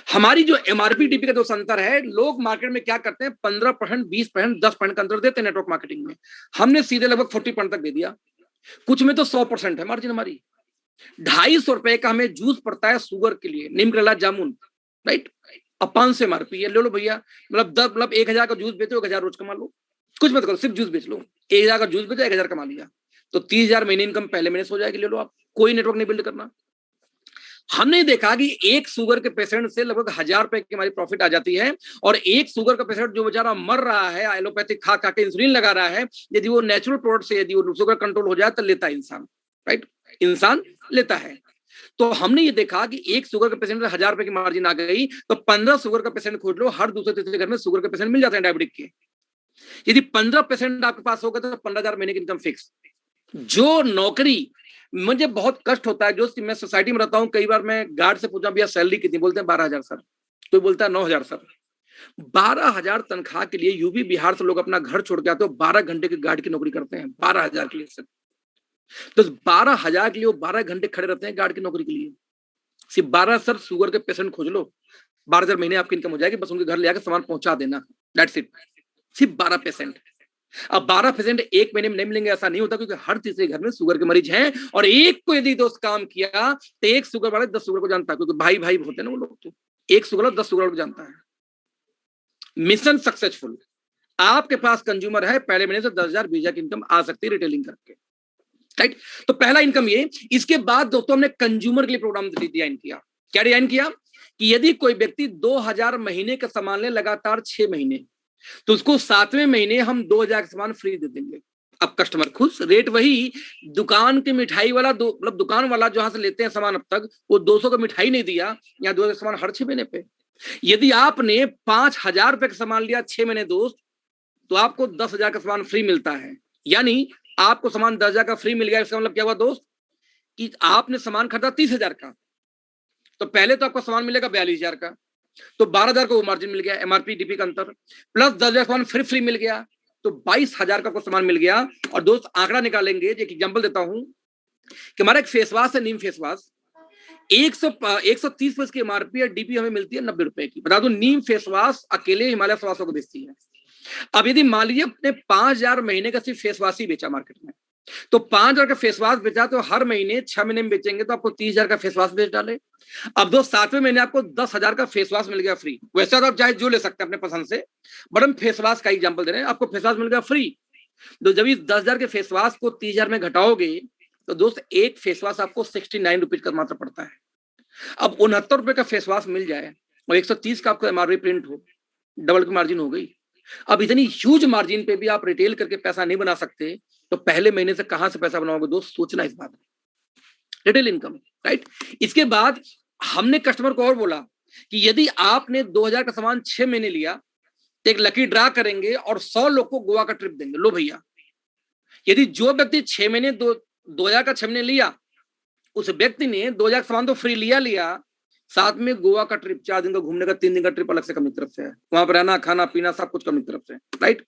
हमारी जो एमआरपी डीपी का जो अंतर है, लोग मार्केट में क्या करते हैं, 15%, 20%, 10% का अंतर देते हैं नेटवर्क मार्केटिंग में। हमने सीधे लगभग 40% तक दे दिया। कुछ में तो 100% है मार्जिन हमारी। 250 रुपए का हमें जूस पड़ता है शुगर के लिए, नीम केला जामुन, राइट। अब 500 एमआरपी है, ले लो भैया। मतलब 1,000 का जूस बेचो, 1,000 रोज कमा लो। कुछ मत करो, सिर्फ जूस बेच लो। 1,000 का जूस बेचो, 1,000 कमा लिया, तो 30,000 महीने इनकम पहले महीने से हो जाएगी। ले लो आप, कोई नेटवर्क नहीं बिल्ड करना। हमने देखा कि एक शुगर के पेशेंट से लगभग 1,000 रुपए की हमारी प्रॉफिट आ जाती है। और एक शुगर का पेशेंट जो बेचारा मर रहा है, एलोपैथिक खा खा के इंसुलिन लगा रहा है, यदि वो नेचुरल प्रोडक्ट से यदि वो शुगर कंट्रोल हो जाए तो लेता है इंसान, राइट। इंसान लेता है। तो हमने ये देखा कि एक शुगर का पेशेंट 1,000 रुपए की मार्जिन आ गई, तो 15 शुगर का पेशेंट खोज लो, हर दूसरे तीसरे घर में शुगर के पेशेंट मिल जाते हैं डायबिटिक के। यदि 15% आपके पास होगा तो 15,000 महीने की इनकम फिक्स। जो नौकरी, मुझे बहुत कष्ट होता है जो मैं सोसाइटी में रहता हूं, कई बार मैं गार्ड से पूछा भैया सैलरी कितनी, बोलते हैं 12,000 सर, कोई बोलता है 9,000 सर। 12,000 तनख्वाह के लिए यूपी बिहार से लोग अपना घर छोड़ के आते हो, 12 घंटे की गार्ड की नौकरी करते हैं 12,000 के लिए सर। तो 12,000 के लिए वो 12 घंटे खड़े रहते हैं गार्ड की नौकरी के लिए। सिर्फ 12 सर शुगर के पेशेंट खोज लो, 12,000 महीने आपकी इनकम हो जाएगी। बस उनके घर ले आकर सामान पहुंचा देना, दैट्स इट। सिर्फ 12 पेशेंट। अब 12 पेशेंट एक महीने में नहीं मिलेंगे ऐसा नहीं होता, क्योंकि हर तीसरे घर में शुगर के मरीज हैं। और एक को यदि दोस्त काम किया तो एक शुगर वाले 10 शुगर को जानता है, क्योंकि भाई भाई होते हैं ना वो लोग। तो एक शुगर वाला 10 शुगर को जानता है। Mission successful. आपके पास कंज्यूमर है, पहले महीने से 10,000 20,000 की इनकम आ सकती है रिटेलिंग करके, राइट। तो पहला इनकम ये। इसके बाद दोस्तों हमने कंज्यूमर के लिए प्रोग्राम डिजाइन किया। क्या डिजाइन किया कि यदि कोई व्यक्ति 2,000 महीने का सामान ले लगातार 6 महीने, तो उसको 7वें महीने हम 2,000 का सामान फ्री दे देंगे। अब कस्टमर खुश, रेट वही। दुकान की मिठाई वाला मतलब दुकान वाला जहां से लेते हैं सामान, अब तक वो 200 का मिठाई नहीं दिया, यहाँ 2,000 का सामान हर 6 महीने पे। यदि आपने 5,000 रुपए का सामान लिया 6 महीने दोस्त, तो आपको 10,000 का सामान फ्री मिलता है। यानी आपको सामान 10,000 का फ्री मिल गया। इसका मतलब क्या हुआ दोस्त कि आपने सामान खरीदा 30,000 का, तो पहले तो आपको सामान मिलेगा 42,000 का, तो 12,000 का वो मार्जिन मिल गया, एमआरपी डीपी का अंतर, प्लस 10,000 सामान फ्री मिल गया, तो 22,000 का सामान मिल गया। और दोस्त आंकड़ा निकालेंगे, एक एग्जांपल देता हूं कि हमारा एक फेस वॉश है, नीम फेस वॉश, 130 की एमआरपी है, डीपी हमें मिलती है 90 रुपए की। बता दो नीम फेस वॉश अकेले हिमालय फेस वॉश को बेचती है। अब यदि मान लीजिए अपने 5,000 महीने का सिर्फ फेस वॉश ही बेचा मार्केट में, तो 5,000 का फेस वॉश बेचा, तो हर महीने 6 महीने में बेचेंगे तो आपको 30,000 का फेस वॉश बेच डाले। अब दो 7वें महीने आपको 10,000 का फेस वॉश मिल गया फ्री। वैसे तो आप चाहे जो ले सकते हैं अपने पसंद से, बट हम फेस वॉश का एग्जांपल दे रहे हैं, आपको फेस वॉश मिल गया फ्री। तो जब इस 10,000 के फेस वॉश को 30,000 में घटाओगे, तो दोस्त एक फेस वॉश आपको 69 रुपीज का मात्र पड़ता है। अब 69 रुपए का फेस वॉश मिल जाए और 130 का आपको एमआरपी प्रिंट हो, डबल की मार्जिन हो गई। अब इतनी ह्यूज मार्जिन पे भी आप रिटेल करके पैसा नहीं बना सकते, तो पहले महीने से कहां से पैसा बनाओगे दोस्त, सोचना इस बात में। Retail income, right. इसके बाद हमने कस्टमर को और बोला कि यदि आपने 2,000 का सामान 6 महीने लिया, तो एक लकी ड्रा करेंगे और 100 लोग को गोवा का ट्रिप देंगे। लो भैया, यदि जो व्यक्ति 6 महीने 2,000 का 6 महीने लिया, उस व्यक्ति ने 2,000 का सामान तो फ्री लिया, साथ में गोवा का ट्रिप 4 दिन का घूमने का, 3 दिन का ट्रिप अलग से कंपनी की तरफ से है, वहां पर रहना खाना पीना सब कुछ कंपनी की तरफ से, राइट।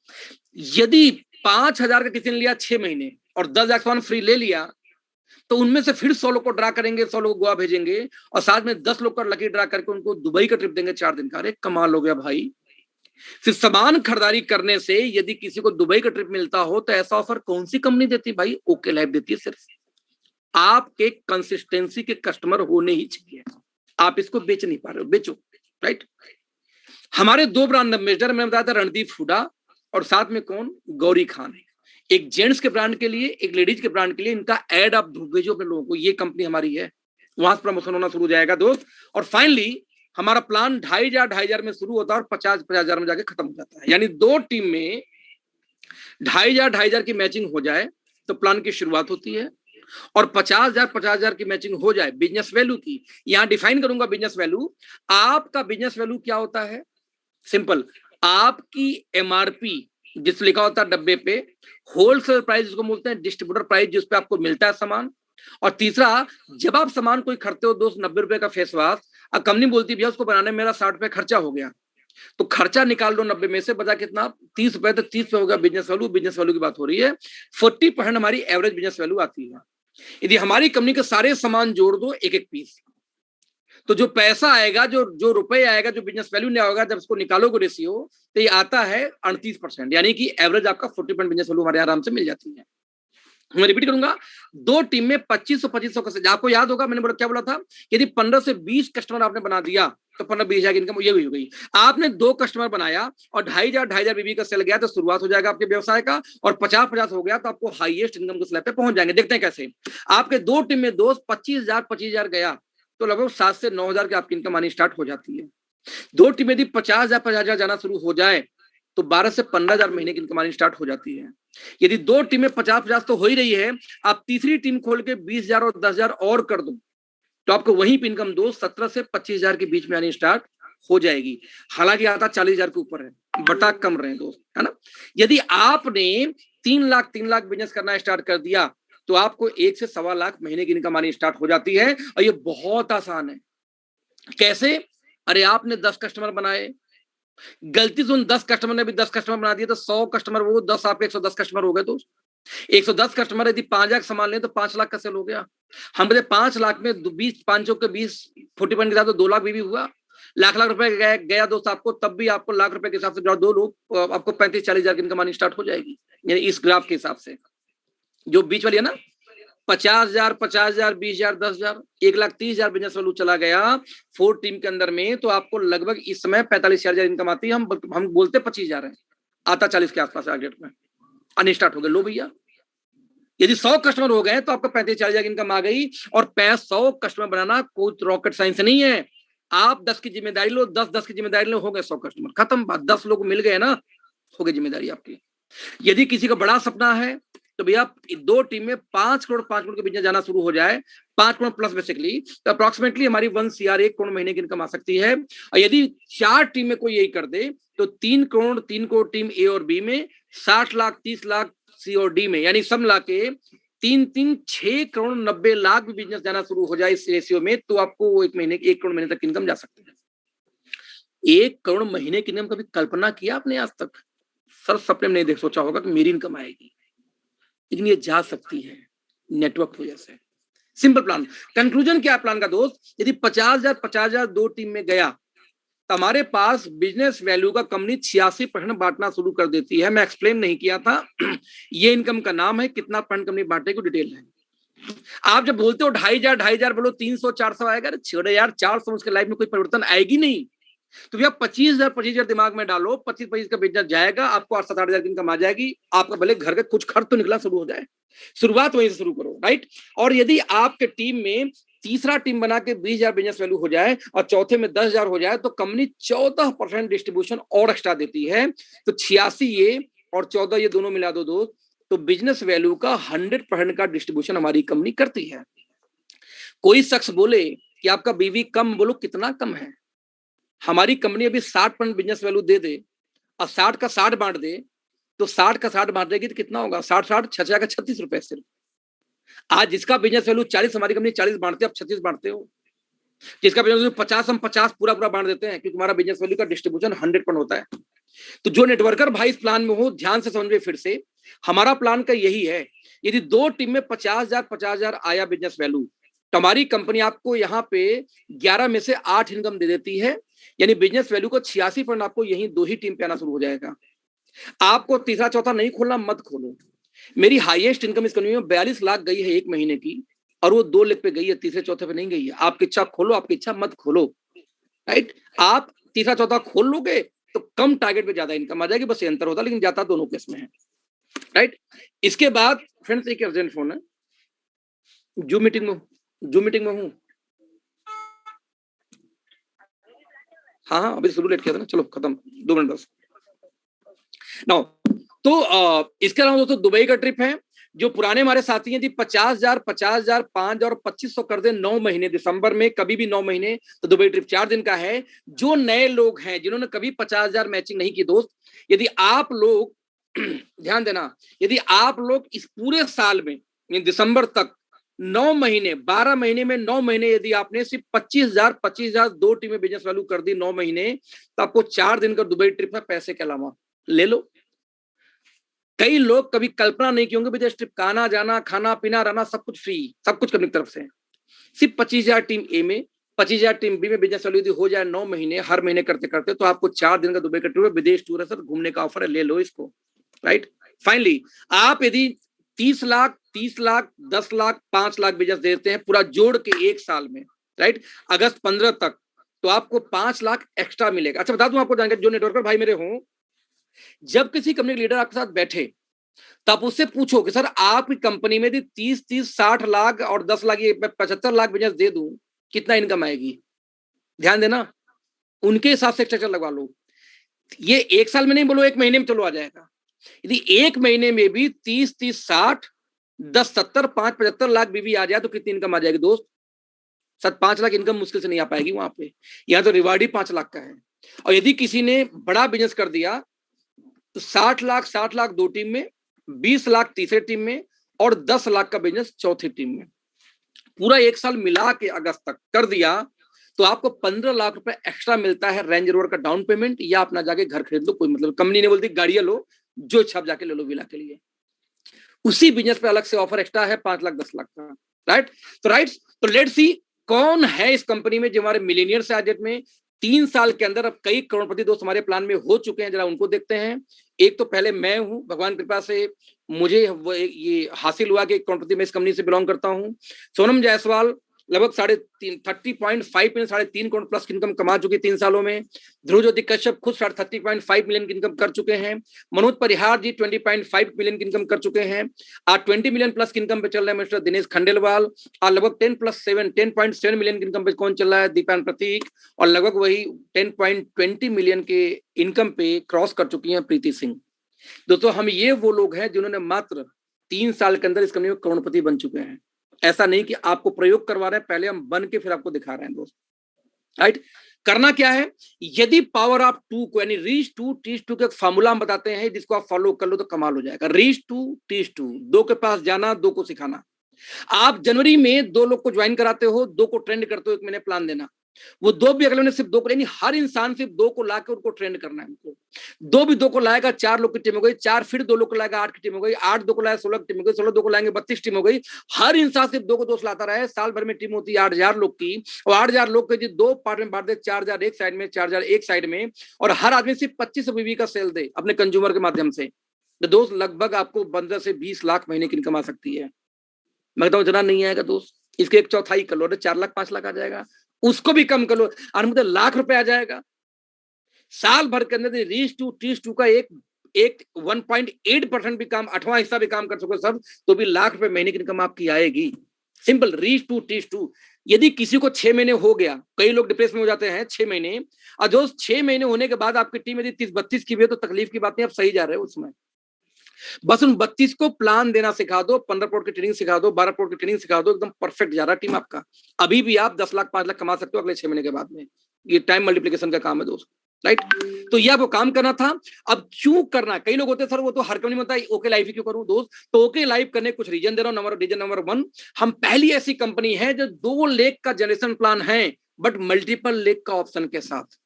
यदि 5,000 का किसी ने लिया 6 महीने और 10,000 सामान फ्री ले लिया, तो उनमें से फिर 100 लोग को ड्रा करेंगे, 100 लोग को गोवा भेजेंगे और साथ में 10 लोग का लकी ड्रा करके उनको दुबई का ट्रिप देंगे 4 दिन का। अरे कमाल हो गया भाई। सिर्फ सामान खरीदारी करने से यदि किसी को दुबई का ट्रिप मिलता हो तो ऐसा ऑफर कौन सी कंपनी देती भाई? ओके लाइफ देती है। सिर्फ आपके कंसिस्टेंसी के कस्टमर होने ही चाहिए। आप इसको बेच नहीं पा रहे हो, बेचो, राइट। हमारे 2 ब्रांड एम्बेसडर मैंने बताया था, रणदीप हुडा और साथ में कौन, गौरी खान। एक जेंट्स के ब्रांड के लिए, एक लेडीज के ब्रांड के लिए। इनका एड आप भेजो अपने लोगों को, ये कंपनी हमारी है, वहां से प्रमोशन होना शुरू हो जाएगा दोस्त। और फाइनली हमारा प्लान 2,500 में शुरू होता है और 50,000 में जाके खत्म हो जाता है। यानी 2 टीम में 2,500 की मैचिंग हो जाए तो प्लान की शुरुआत होती है, और 50,000 की मैचिंग हो जाए बिजनेस वैल्यू की। यहां डिफाइन करूंगा बिजनेस वैल्यू। आपका बिजनेस वैल्यू क्या होता है? सिंपल, आपकी एमआरपी जिस लिखा होता है डब्बे पे, होलसेल प्राइस जिसको बोलते हैं, डिस्ट्रीब्यूटर प्राइस जिस पे आपको मिलता है सामान, और तीसरा जब आप सामान कोई खरीदते हो दोस्त, 90 रुपए का फेस वॉश, अब कंपनी बोलती है भैया उसको बनाने में मेरा 60 रुपए खर्चा हो गया, तो खर्चा निकाल दो 90 में से, बचा कितना, 30 रुपए, तो 30 रुपए होगा बिजनेस वैल्यू। बिजनेस वैल्यू की बात हो रही है। 40% हमारी एवरेज बिजनेस वैल्यू आती है। यदि हमारी कंपनी के सारे सामान जोड़ दो एक एक पीस, तो जो पैसा आएगा, जो जो रुपए आएगा, जो बिजनेस वैल्यू नहीं आएगा, जब उसको निकालोगे रेशियो, तो ये आता है 38%। यानी कि एवरेज आपका 40% बिजनेस वैल्यू हमारे आराम से मिल जाती है। मैं रिपीट करूंगा, 2 टीम में 2500 का, आपको याद होगा मैंने क्या बोला था, यदि 15 से 20 कस्टमर आपने बना दिया तो 15-20 की इनकम ये हो गई। आपने 2 कस्टमर बनाया और 2,500 बीबी का सेल गया तो शुरुआत हो जाएगा आपके व्यवसाय का, और 50-50 हो गया तो आपको हाईएस्ट इनकम के स्लैब पे पहुंच जाएंगे। देखते हैं कैसे। आपके 2 टीम में दोस्त 25,000 गया तो लगभग 7 से 9,000 की आपकी इनकम आनी स्टार्ट हो जाती है। 2 टीम यदि 50,000 जाना शुरू हो जाए तो 12 से 15,000 महीने की इनकम आनी स्टार्ट हो जाती है। यदि 2 टीमें 50-50 तो हो ही रही है, आप तीसरी टीम खोल के 20,000 और 10,000 और कर दो तो आपको वहीं पे इनकम दो 17 से 25,000 के बीच में आनी स्टार्ट हो जाएगी। हालांकि आता 40,000 के ऊपर है, बटा कम रहे दोस्त, है ना। यदि आपने 3 लाख बिजनेस करना स्टार्ट कर दिया तो आपको 1 से 1.25 लाख महीने की इनकम आनी स्टार्ट हो जाती है। और ये बहुत आसान है। कैसे? अरे आपने 10 कस्टमर बनाए, गलती से उन 10 कस्टमर ने भी 10 कस्टमर बना दिए तो 100 कस्टमर, वो 10 आपके 110 कस्टमर हो गए। तो 110 कस्टमर यदि 5,000 सामान ले तो 5 लाख का सेल हो गया। हम बोले 5 लाख में 20 5 के 20 40% के साथ तो 2 लाख भी हुआ। लाख रुपए गया दोस्त आपको, तब भी आपको लाख रुपए के हिसाब से 2 लोग आपको 35-40,000 की इनकम आनी स्टार्ट हो जाएगी। यानी इस ग्राफ के हिसाब से जो बीच वाली है ना, 50,000 50,000 20,000 10,000 1,30,000 बिजनेस वैल्यू चला गया 4 टीम के अंदर में, तो आपको लगभग इस समय 45,000 इनकम आती है। हम बोलते 25,000 है, आता 40 के आसपास टारगेट में आने स्टार्ट हो गए। लो भैया, यदि 100 कस्टमर हो गए तो आपका 35-40,000 की इनकम आ गई। और 100 कस्टमर बनाना कोई रॉकेट साइंस नहीं है। आप 10 की जिम्मेदारी लो, 10 की जिम्मेदारी लो, हो गए 100 कस्टमर, खत्म बात। 10 लोग मिल गए ना, हो गई जिम्मेदारी आपकी। यदि किसी का बड़ा सपना है तो भैया 2 टीम में 5 करोड़ के बिजनेस जाना शुरू हो जाए, 5 करोड़ प्लस बेसिकली, तो अप्रोक्सीमेटली हमारी 1 CR 1 करोड़ महीने की इनकम आ सकती है। और यदि 4 टीम में कोई यही कर दे तो 3 करोड़ टीम ए और बी में, 60 लाख 30 लाख सी और डी में, यानी सब ला के 6 करोड़ 90 लाख भी बिजनेस जाना शुरू हो जाए इस रेशियो में, तो आपको वो 1 करोड़ महीने तक इनकम जा सकती है। 1 करोड़ महीने की इनकम कभी कल्पना किया आपने आज तक? सर सपने में नहीं देख सोचा होगा कि मेरी इनकम आएगी, लेकिन ये जा सकती है नेटवर्क की वजह से। Simple plan. कंक्लूजन क्या है प्लान का दोस्त? यदि 50,000 2 टीम में गया तो हमारे पास बिजनेस वैल्यू का कंपनी 86% बांटना शुरू कर देती है। मैं एक्सप्लेन नहीं किया था, ये इनकम का नाम है, कितना परसेंट कंपनी बांटेगी डिटेल है। आप जब बोलते हो 2,500 बोलो 300-400 आएगा, छोड़ो यार, 400 उसके लाइफ में कोई परिवर्तन आएगी नहीं। तो भैया 25,000 दिमाग में डालो, 25 का बिजनेस जाएगा, आपको 7-8 की इनकम आ जाएगी। आपका भले घर का कुछ खर्च तो निकला शुरू हो जाए, शुरुआत वहीं से शुरू करो, राइट। और यदि आपके टीम में तीसरा टीम बना के 20,000 बिजनेस वैल्यू हो जाए और चौथे में 10,000 हो जाए तो कंपनी 14% डिस्ट्रीब्यूशन और एक्स्ट्रा देती है। तो 86 ये और 14 ये दोनों मिला दो दोस्त, तो बिजनेस वैल्यू का 100% का डिस्ट्रीब्यूशन हमारी कंपनी करती है। कोई शख्स बोले कि आपका बीवी कम, बोलो कितना कम है? हमारी कंपनी अभी 60% बिजनेस वैल्यू दे दे और 60 का 60 बांट दे, तो 60 का 60 बांट देगी तो कितना होगा? 60 6 का 36 रुपए सिर्फ। आज जिसका बिजनेस वैल्यू 40, हमारी कंपनी 40 बांटते, अब 36 बांटते हो। जिसका बिजनेस वैल्यू 50, हम 50 पूरा पूरा बांट देते हैं, क्योंकि हमारा बिजनेस वैल्यू का डिस्ट्रीब्यूशन 100% होता है। तो जो नेटवर्कर भाई इस प्लान में हो, ध्यान से समझिए फिर से, हमारा प्लान का यही है, यदि 2 टीम में 50,000 आया बिजनेस वैल्यू, तो हमारी कंपनी आपको यहाँ पे 11 में से 8 इनकम दे देती है, यानी बिजनेस वैल्यू को 86% आपको यही 2 ही टीम पे आना शुरू हो जाएगा। आपको तीसरा चौथा नहीं खोलना, मत खोलो। मेरी हाईएस्ट इनकम इस कंपनी में 42 लाख गई है 1 महीने की, और वो 2 लाख पे गई है, तीसरे चौथे पे नहीं गई है। आपकी इच्छा खोलो, आपकी इच्छा मत खोलो, राइट। आप तीसरा चौथा खोल लोगे तो कम टारगेट पे ज्यादा इनकम आ जाएगी, बस ये अंतर होता है, लेकिन जाता दोनों केस में है, राइट। इसके बाद फ्रेंड्स एक अर्जेंट फोन है, जूम मीटिंग में हूँ। हाँ हाँ, अभी शुरू लेट किया था ना, चलो खत्म, 2 मिनट बस। नाउ तो इसके अलावा दोस्तों दुबई का ट्रिप है, जो पुराने हमारे साथी हैं जी 50,000, 50,000, 5,000 और 2,500 कर दे 9 महीने दिसंबर में, कभी भी 9 महीने, तो दुबई ट्रिप 4 दिन का है। जो नए लोग हैं जिन्होंने कभी 50,000 मैचिंग नहीं की दोस्त, यदि आप लोग ध्यान देना, यदि आप लोग इस पूरे साल में दिसंबर तक 9 महीने, 12 महीने में 9 महीने यदि आपने सिर्फ 25,000 2 टीमें बिजनेस वैल्यू कर दी 9 महीने, तो आपको 4 दिन का दुबई ट्रिप है, पैसे के अलावा ले लो। कई लोग कभी कल्पना नहीं किए होंगे विदेश ट्रिप का, आना जाना खाना पीना रहना सब कुछ फ्री, सब कुछ कंपनी की तरफ से। सिर्फ 25,000 टीम ए में, 25,000 टीम बी में बिजनेस वैल्यू यदि हो जाए 9 महीने, हर महीने करते करते, तो आपको 4 दिन का दुबई का टूर, विदेश टूर है सर, घूमने का ऑफर है, ले लो इसको, राइट। फाइनली आप यदि 30 लाख, 30 लाख, 10 लाख, 5 लाख बिजनेस देते हैं पूरा जोड़ के 1 साल में, राइट, अगस्त 15 तक, तो आपको 5 लाख एक्स्ट्रा मिलेगा। अच्छा बता दूं आपको जानकारी, जो नेटवर्कर भाई मेरे हों, जब किसी कंपनी के लीडर आपके साथ बैठे, तब उससे पूछो कि सर आपकी कंपनी में 30 60 लाख और 10 लाख, ये 75 लाख बिजनेस दे दूं, कितना इनकम आएगी? ध्यान देना, उनके हिसाब से स्ट्रक्चर लगवा लो। ये 1 साल में नहीं बोलो, 1 महीने में चलो आ जाएगा। यदि 1 महीने में भी 30 60 10 70 5 75 लाख भी आ जाए, तो कितनी इनकम आ जाएगी दोस्त? 5 लाख इनकम मुश्किल से नहीं आ पाएगी वहां पे। यहाँ तो रिवार्ड ही 5 लाख का है। और यदि किसी ने बड़ा बिजनेस कर दिया, तो 60 लाख 2 टीम में, 20 लाख तीसरे टीम में, और 10 लाख का बिजनेस चौथी टीम में, पूरा 1 साल मिला के अगस्त तक कर दिया, तो आपको 15 लाख रुपए एक्स्ट्रा मिलता है रेंज रोवर का डाउन पेमेंट, या अपना जाके घर खरीद लो, कोई मतलब कंपनी ने बोलती गाड़ियां लो, जो इच्छा जाके ले लो विला के लिए। उसी बिजनेस पे अलग से ऑफर एक्स्ट्रा है 5 लाख 10 लाख का, राइट। तो लेट्स सी कौन है इस कंपनी में जो हमारे मिलीनियर्स है आज डेट में। 3 साल के अंदर अब कई करोड़पति दोस्त हमारे प्लान में हो चुके हैं, जरा उनको देखते हैं। एक तो पहले मैं हूं, भगवान कृपा से मुझे ये हासिल हुआ कि एक करोड़पति मैं इस कंपनी से बिलोंग करता हूं। सोनम जायसवाल लगभग 30.5 मिलियन, 3.5 करोड़ प्लस इनकम कमा चुकी 3 सालों में। ध्रुव ज्योति कश्यप खुद 30.5 मिलियन की इनकम कर चुके हैं। मनोज परिहार जी 20.5 मिलियन की इनकम कर चुके हैं। आज 20 मिलियन प्लस की इनकम पे चल रहे हैं मिस्टर दिनेश खंडेलवाल। और लगभग 10.7 मिलियन की इनकम पे कौन चल रहा है? दीपान प्रतीक। और लगभग वही 10.20 मिलियन के इनकम पे क्रॉस कर चुकी हैं प्रीति सिंह। दोस्तों हम ये वो लोग हैं जिन्होंने मात्र 3 साल के अंदर इस कंपनी में करोड़पति बन चुके हैं। ऐसा नहीं कि आपको प्रयोग करवा रहे हैं, पहले हम बन के फिर आपको दिखा रहे हैं दोस्त, राइट। करना क्या है, यदि पावर ऑफ 2 को यानी रीच टू टीच टू का एक फॉर्मूला हम बताते हैं, जिसको आप फॉलो कर लो तो कमाल हो जाएगा। रीच टू टीच टू, 2 के पास जाना, 2 को सिखाना। आप जनवरी में 2 लोग को ज्वाइन कराते हो, 2 को ट्रेंड करते हो, 1 महीने प्लान देना। वो 2 भी अगले महीने सिर्फ 2 को, यानी हर इंसान सिर्फ 2 को लाकर उनको ट्रेंड करना है उनको। 2 भी 2 को लाएगा, 4 लोग की टीम हो गई। 4 फिर 2 लोग को लाएगा, 8 की टीम हो गई। 8 2 को लाएगा, 16 की टीम हो गई। 16 2 को लाएंगे, 32 टीम हो गई। हर इंसान सिर्फ 2 को दोस्त लाता रहे। साल भर में टीम होती है 8,000 लोग की, और 8,000 लोग के 2 पार्ट में बांट दे, 4,000 एक साइड में, 4,000 एक साइड में, और हर आदमी सिर्फ 25 बीवी का सेल दे अपने कंज्यूमर के माध्यम से, तो दोस्त लगभग आपको 15 से 20 लाख महीने की इनकम आ सकती है। मैं कहता हूँ इतना नहीं आएगा दोस्त, इसके 1/4 कर लो, 4 लाख 5 लाख आ जाएगा। उसको भी कम कर लो, मतलब लाख रुपए आ जाएगा। साल भर के अंदर रीच टू टीच टू का एक 1.8% भी काम, 8वां हिस्सा भी काम कर सको सब, तो भी लाख रुपए महीने की इनकम आपकी आएगी। Simple, reach to teach to. यदि किसी को 6 महीने हो गया, कई लोग डिप्रेस में हो जाते हैं 6 महीने, और जो 6 महीने होने के बाद आपकी टीम यदि 30-32 की भी है, तो तकलीफ की बात नहीं, आप सही जा रहे हो उसमें। बस उन 32 को प्लान देना सिखा दो, 15 करोड़ की ट्रेनिंग सिखा दो, 12 करोड़ की ट्रेनिंग सिखा दो, एकदम परफेक्ट जा रहा टीम आपका। अभी भी आप 10 लाख 5 लाख कमा सकते हो अगले 6 महीने के बाद में। ये टाइम मल्टीप्लिकेशन का काम है दोस्त, राइट। तो ये आपको काम करना था। अब क्यों करना, कई लोग होते हैं सर वो तो हर कंपनी में होता है, ओके लाइफ ही क्यों करूं दोस्त? तो ओके लाइफ करने कुछ रीजन दे रहा हूं। रीजन नंबर 1, हम पहली ऐसी कंपनी है जो 2 लाख का जनरेशन प्लान है बट मल्टीपल लेग का ऑप्शन के साथ।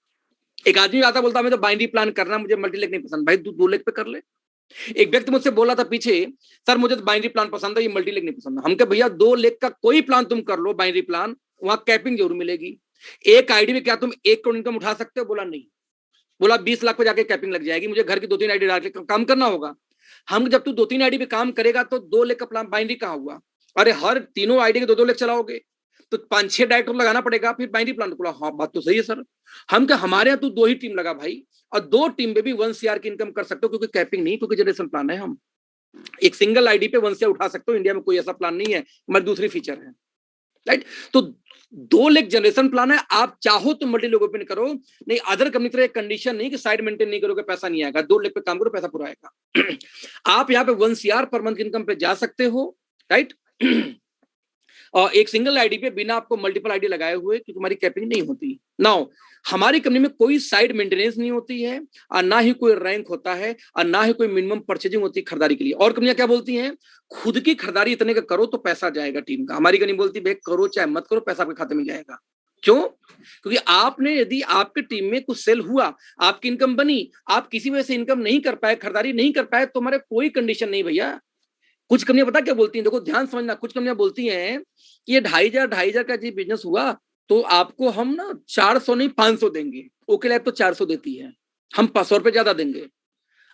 एक आदमी आता बोलता हमें तो बाइनरी प्लान करना, मुझे मल्टी लेग नहीं पसंद। भाई तू 2 लेग पे कर ले। एक व्यक्ति मुझसे बोला था पीछे, सर मुझे तो बाइनरी प्लान पसंद है, ये मल्टी लेग नहीं पसंद। हम कहे भैया 2 लेग का कोई प्लान तुम कर लो बाइनरी प्लान, वहां कैपिंग जरूर मिलेगी। एक आईडी में क्या तुम 1 करोड़ इनकम उठा सकते हो? बोला नहीं। बोला 20 लाख पे जाके कैपिंग लग जाएगी, मुझे घर की 2-3 आईडी डाल के काम करना होगा। हम जब तू 2-3 आईडी पे काम करेगा तो 2 लेग का प्लान बाइनरी कहाँ हुआ? अरे हर तीनों आईडी के 2-2 लेग चलाओगे तो 5-6 डायरेक्टर लगाना पड़ेगा, फिर बाइनरी प्लान। बोला हाँ बात तो सही है सर। हम क्या, हमारे यहाँ तू 2 ही टीम लगा भाई, और 2 टीम पे भी 1 CR की इनकम कर सकते हो, क्योंकि कैपिंग नहीं, क्योंकि जनरेशन प्लान है। हम एक सिंगल आईडी पे 1 CR उठा सकते हो। इंडिया में कोई ऐसा प्लान नहीं है, हमारी दूसरी फीचर है, राइट। तो 2 लेग जनरेशन प्लान है, आप चाहो तो मल्टी लेग ओपन करो, नहीं अदर कंपनी तरह एक कंडीशन नहीं कि साइड मेंटेन नहीं करोगे पैसा नहीं आएगा। 2 लेग पे काम करो, पैसा पूरा आएगा। आप यहाँ पे 1 CR पर मंथ इनकम पे जा सकते हो, राइट। और एक सिंगल आईडी पे बिना आपको मल्टीपल आईडी लगाए हुए, क्योंकि हमारी कैपिंग नहीं होती। नाउ हमारी कंपनी में कोई साइड मेंटेनेंस नहीं होती है, और ना ही कोई रैंक होता है, और ना ही कोई मिनिमम परचेजिंग होती है खरीदारी के लिए। और कंपनियां क्या बोलती हैं, खुद की खरीदारी इतने का करो तो पैसा जाएगा टीम का। हमारी कंपनी बोलती है करो चाहे मत करो, पैसा आपके खाते में जाएगा। क्यों? क्योंकि आपने, यदि आपके टीम में कुछ सेल हुआ, आपकी इनकम बनी, आप किसी वजह से इनकम नहीं कर पाए, खरीदारी नहीं कर पाए, तो हमारे कोई कंडीशन नहीं भैया। कुछ कंपनियां पता क्या बोलती हैं, देखो ध्यान समझना, कुछ कंपनियां बोलती हैं कि ये 2,500 का जी बिजनेस हुआ तो आपको हम ना 400 नहीं 500 देंगे। ओके लाइफ तो 400 देती है, हम 500 रुपए ज्यादा देंगे।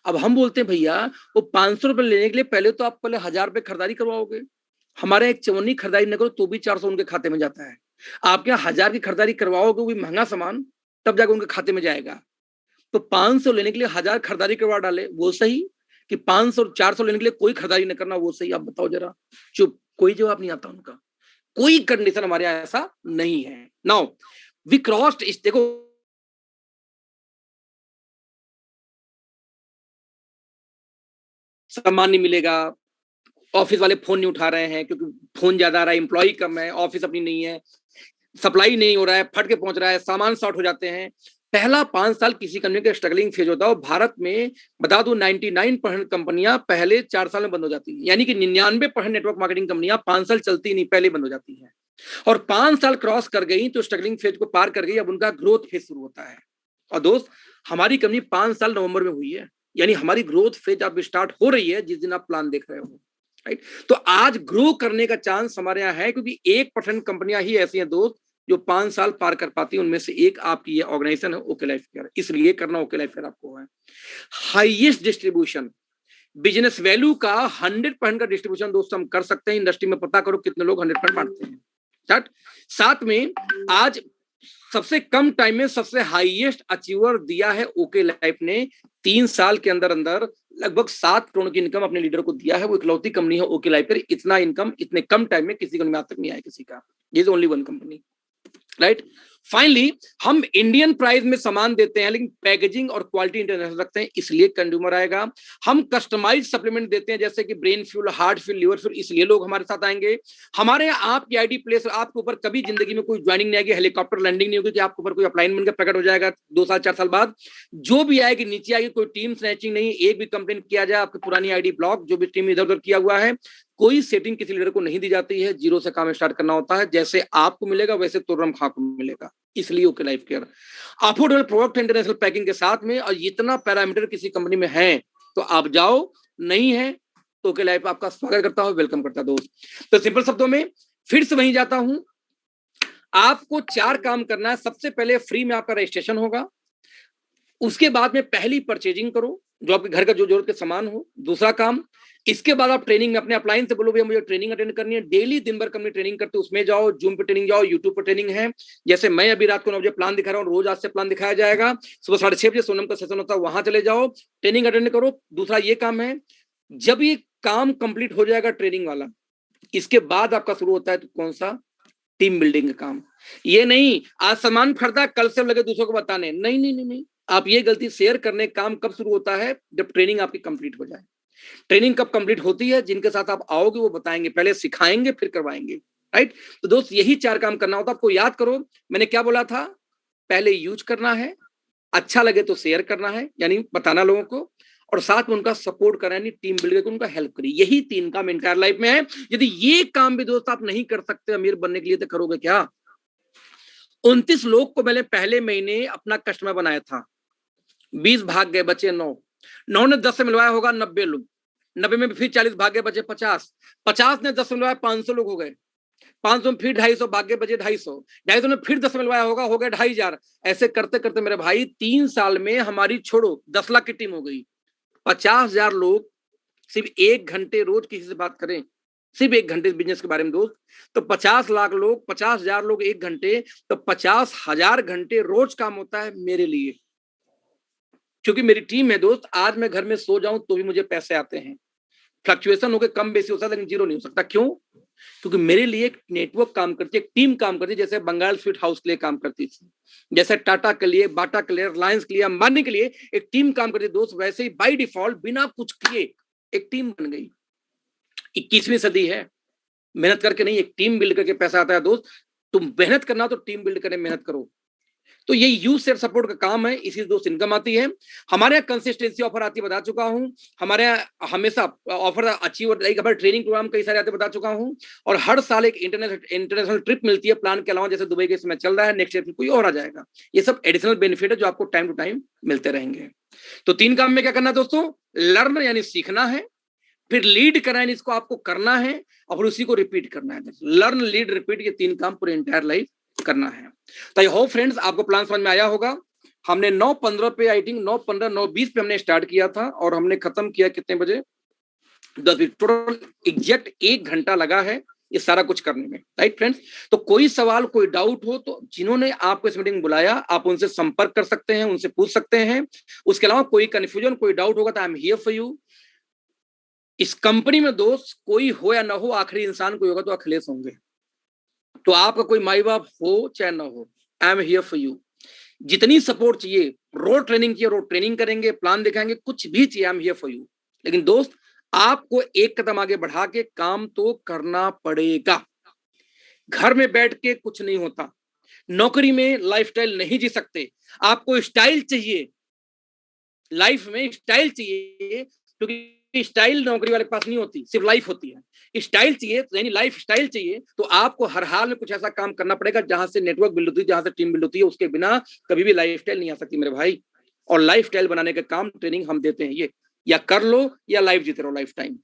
अब हम बोलते हैं भैया वो 500 रुपए लेने के लिए पहले तो आप पहले 1,000 रुपए खरीदारी करवाओगे। हमारे एक चवन्नी खरीदारी न करो तो भी 400 उनके खाते में जाता है। आप यहाँ 1,000 की खरीदारी करवाओगे, वो भी महंगा सामान, तब जाकर उनके खाते में जाएगा। तो 500 लेने के लिए 1,000 खरीदारी करवा डाले, वो सही कि 500-400 लेने के लिए कोई खरीदारी न करना, वो सही? आप बताओ जरा। चुप, कोई जवाब नहीं आता उनका। कोई कंडीशन हमारे यहाँ ऐसा नहीं है। नाउ वी क्रॉस्ड इस, देखो सम्मान नहीं मिलेगा, ऑफिस वाले फोन नहीं उठा रहे हैं क्योंकि फोन ज्यादा आ रहा है, एम्प्लॉय कम है, ऑफिस अपनी नहीं है, सप्लाई नहीं हो रहा है, फट के पहुंच रहा है, सामान शॉर्ट हो जाते हैं। पहला 5 साल किसी कंपनी का स्ट्रगलिंग फेज होता है। और भारत में बता दूं 99% कंपनियां पहले 4 साल में बंद हो जाती है, यानी कि 99% नेटवर्क मार्केटिंग कंपनियां 5 साल चलती नहीं, पहले बंद हो जाती है। और 5 साल क्रॉस कर गई तो स्ट्रगलिंग फेज को पार कर गई, अब उनका ग्रोथ फेज शुरू होता है। और दोस्त हमारी कंपनी 5 साल नवंबर में हुई है, यानी हमारी ग्रोथ फेज अब स्टार्ट हो रही है जिस दिन आप प्लान देख रहे हो, राइट। तो आज ग्रो करने का चांस हमारे यहाँ है, क्योंकि 1% कंपनियां ही ऐसी हैं दोस्त जो 5 साल पार कर पाती है। उनमें से एक आपकी ये ऑर्गेनाइजेशन है ओके लाइफ केयर, इसलिए करना ओके लाइफ केयर आपको है। हाईएस्ट डिस्ट्रीब्यूशन बिजनेस वैल्यू का 100% का डिस्ट्रीब्यूशन दोस्त हम कर सकते हैं। इंडस्ट्री में पता करो कितने लोग 100% बांटते हैं। साथ में आज सबसे कम टाइम में सबसे हाईएस्ट अचीवर दिया है ओके लाइफ ने। 3 साल के अंदर अंदर लगभग 7 करोड़ की इनकम अपने लीडर को दिया है। वो इकलौती कंपनी है ओके लाइफ पर, इतना इनकम इतने कम टाइम में किसी कंपनी में आज तक नहीं आया किसी का। ये is only one company, right. Finally हम इंडियन प्राइस में सामान देते हैं, लेकिन पैकेजिंग और क्वालिटी इंटरनेशनल रखते हैं, इसलिए कंज्यूमर आएगा। हम कस्टमाइज सप्लीमेंट देते हैं, जैसे कि brain fuel, heart fuel, liver fuel, इसलिए लोग हमारे साथ आएंगे। हमारे यहाँ आपकी आईडी प्लेस, आपके ऊपर कभी जिंदगी में कोई ज्वाइनिंग नहीं आएगी, हेलीकॉप्टर लैंडिंग नहीं होगी कि आपके ऊपर कोई अपलाइन बनकर प्रकट हो जाएगा 2 साल 4 साल बाद। जो भी आएगी नीचे आएगी, कोई टीम स्नैचिंग नहीं, एक भी कंप्लेन किया जाए आपकी पुरानी आईडी ब्लॉक, जो भी टीम इधर उधर किया हुआ है, कोई सेटिंग किसी लीडर को नहीं दी जाती है। जीरो से काम स्टार्ट करना होता है, जैसे आपको मिलेगा वैसे तुर्रम खां को मिलेगा, इसलिए okay life care. Affordable product international packing के साथ में, और इतना पैरामीटर किसी कंपनी में है तो आप जाओ, नहीं है तो ओके लाइफ आपका स्वागत करता हूं, वेलकम करता है दोस्त। तो सिंपल शब्दों में फिर से वहीं जाता हूं, आपको 4 काम करना है। सबसे पहले फ्री में आपका रजिस्ट्रेशन होगा, उसके बाद में पहली परचेजिंग करो जो आपके घर का जो जरूरत के सामान हो। दूसरा काम, इसके बाद आप ट्रेनिंग में अपने अपलाइन से बोलो भैया मुझे ट्रेनिंग अटेंड करनी है। डेली दिन भर कंपनी ट्रेनिंग करते, उसमें जाओ, जूम पे ट्रेनिंग जाओ, यूट्यूब पर ट्रेनिंग है। जैसे मैं अभी रात को 9 बजे प्लान दिखा रहा हूँ, रोज आज से प्लान दिखाया जाएगा। सुबह 6:30 बजे सोनम का सेशन होता है, वहां चले जाओ, ट्रेनिंग अटेंड करो। दूसरा ये काम है, जब ये काम कंप्लीट हो जाएगा ट्रेनिंग वाला, इसके बाद आपका शुरू होता है तो कौन सा, टीम बिल्डिंग का काम। ये नहीं आज सामान खरीदा कल से लगे दूसरों को बताने, नहीं नहीं नहीं नहीं। आप ये गलती, शेयर करने काम कब शुरू होता है, जब ट्रेनिंग आपकी कंप्लीट हो जाए। ट्रेनिंग कब कंप्लीट होती है, जिनके साथ आप आओगे वो बताएंगे, पहले सिखाएंगे फिर करवाएंगे, राइट। तो दोस्त यही 4 काम करना होता है आपको। याद करो मैंने क्या बोला था, पहले यूज करना है, अच्छा लगे तो शेयर करना है, यानी बताना लोगों को, और साथ में उनका सपोर्ट करें, यानी टीम बिल्ड करके उनका हेल्प करिए। यही 3 काम एंटायर लाइफ में है। यदि ये काम भी दोस्त आप नहीं कर सकते अमीर बनने के लिए, तो करोगे क्या? 29 लोग को मैंने पहले महीने अपना कस्टमर बनाया था, 20 भाग गए, बचे 9। 9 ने 10 से मिलवाया होगा 90 लोग, 90 में फिर 40 भाग गए, बचे 50। 50 ने 10 से मिलवाया 500 लोग हो गए, 500 में फिर 250 भाग गए, बचे 250। 250 ने फिर 10 मिलवाया होगा, हो गए 2500। ऐसे करते करते मेरे भाई 3 साल में हमारी छोड़ो 10 लाख की टीम हो गई। 50,000 लोग सिर्फ 1 घंटे रोज किसी से बात करें, सिर्फ 1 घंटे बिजनेस के बारे में दोस्त, तो 50 लाख लोग, 50,000 लोग 1 घंटे, तो 50,000 घंटे रोज काम होता है मेरे लिए। क्योंकि मेरी टीम है दोस्त, आज मैं घर में सो जाऊं तो भी मुझे पैसे आते हैं। फ्लक्चुएशन होकर कम बेसी हो सकता है लेकिन जीरो नहीं हो सकता। क्यों? क्योंकि मेरे लिए एक नेटवर्क काम करती है, एक टीम काम करती है, जैसे बंगाल स्वीट हाउस के लिए काम करती थी, जैसे टाटा के लिए, बाटा के लिए, रिलायंस के लिए, अंबानी के लिए एक टीम काम करती है दोस्त, वैसे ही बाई डिफॉल्ट बिना कुछ किए एक टीम बन गई। 21वीं सदी है, मेहनत करके नहीं, एक टीम बिल्ड करके पैसा आता है दोस्त। तुम मेहनत करना तो टीम बिल्ड करने मेहनत करो। तो ये यूज शेयर सपोर्ट का काम है, इसी दोस्त इनकम आती है। हमारे यहाँ कंसिस्टेंसी ऑफर आती बता चुका हूँ, हमारे यहाँ हमेशा ऑफर अचीव, लाइक हमारे ट्रेनिंग प्रोग्राम कई सारे आते बता चुका हूँ, और हर साल एक इंटरनेशनल ट्रिप मिलती है प्लान के अलावा, जैसे दुबई के समय चल रहा है, नेक्स्ट ईयर कोई और आ जाएगा। ये सब एडिशनल बेनिफिट है जो आपको टाइम टू टाइम मिलते रहेंगे। तो 3 काम में क्या करना है दोस्तों? लर्न यानी सीखना है, फिर लीड करना है, इसको आपको करना है, और फिर उसी को रिपीट करना है। लर्न, लीड, रिपीट, ये 3 काम पूरे एंटायर लाइफ करना है। तो आई होप फ्रेंड्स आपको प्लान समझ में आया होगा। हमने 9:15 पे, आई थिंक 9:15 9:20 पे हमने स्टार्ट किया था, और हमने खत्म किया कितने बजे? 10 बजे। टोटल एग्जैक्ट 1 घंटा लगा है ये सारा कुछ करने में, राइट फ्रेंड्स? तो कोई सवाल, कोई डाउट हो तो जिन्होंने आपको इस मीटिंग बुलाया आप उनसे संपर्क कर सकते हैं, उनसे पूछ सकते हैं। उसके अलावा कोई कंफ्यूजन, कोई डाउट होगा तो I am here for you. इस कंपनी में दोस्त कोई हो या ना हो, आखिरी इंसान कोई होगा तो अखिलेश होंगे। तो आपका कोई माई बाप हो चाहे ना हो, I am here for you. जितनी सपोर्ट चाहिए, रोड ट्रेनिंग चाहिए रोड ट्रेनिंग करेंगे, प्लान दिखाएंगे, कुछ भी चाहिए, I am here for you. लेकिन दोस्त आपको एक कदम आगे बढ़ा के काम तो करना पड़ेगा। घर में बैठ के कुछ नहीं होता, नौकरी में लाइफस्टाइल नहीं जी सकते, आपको स्टाइल चाहिए, लाइफ में स्टाइल चाहिए, क्योंकि स्टाइल नौकरी वाले के पास नहीं होती, सिर्फ लाइफ होती है। स्टाइल चाहिए यानी लाइफ स्टाइल चाहिए, तो आपको हर हाल में कुछ ऐसा काम करना पड़ेगा जहां से नेटवर्क बिल्ड होती है, जहां से टीम बिल्ड होती है। उसके बिना कभी भी लाइफ स्टाइल नहीं आ सकती मेरे भाई। और लाइफ स्टाइल बनाने का काम ट्रेनिंग हम देते हैं, ये या कर लो या लाइफ जीते रहो लाइफ टाइम।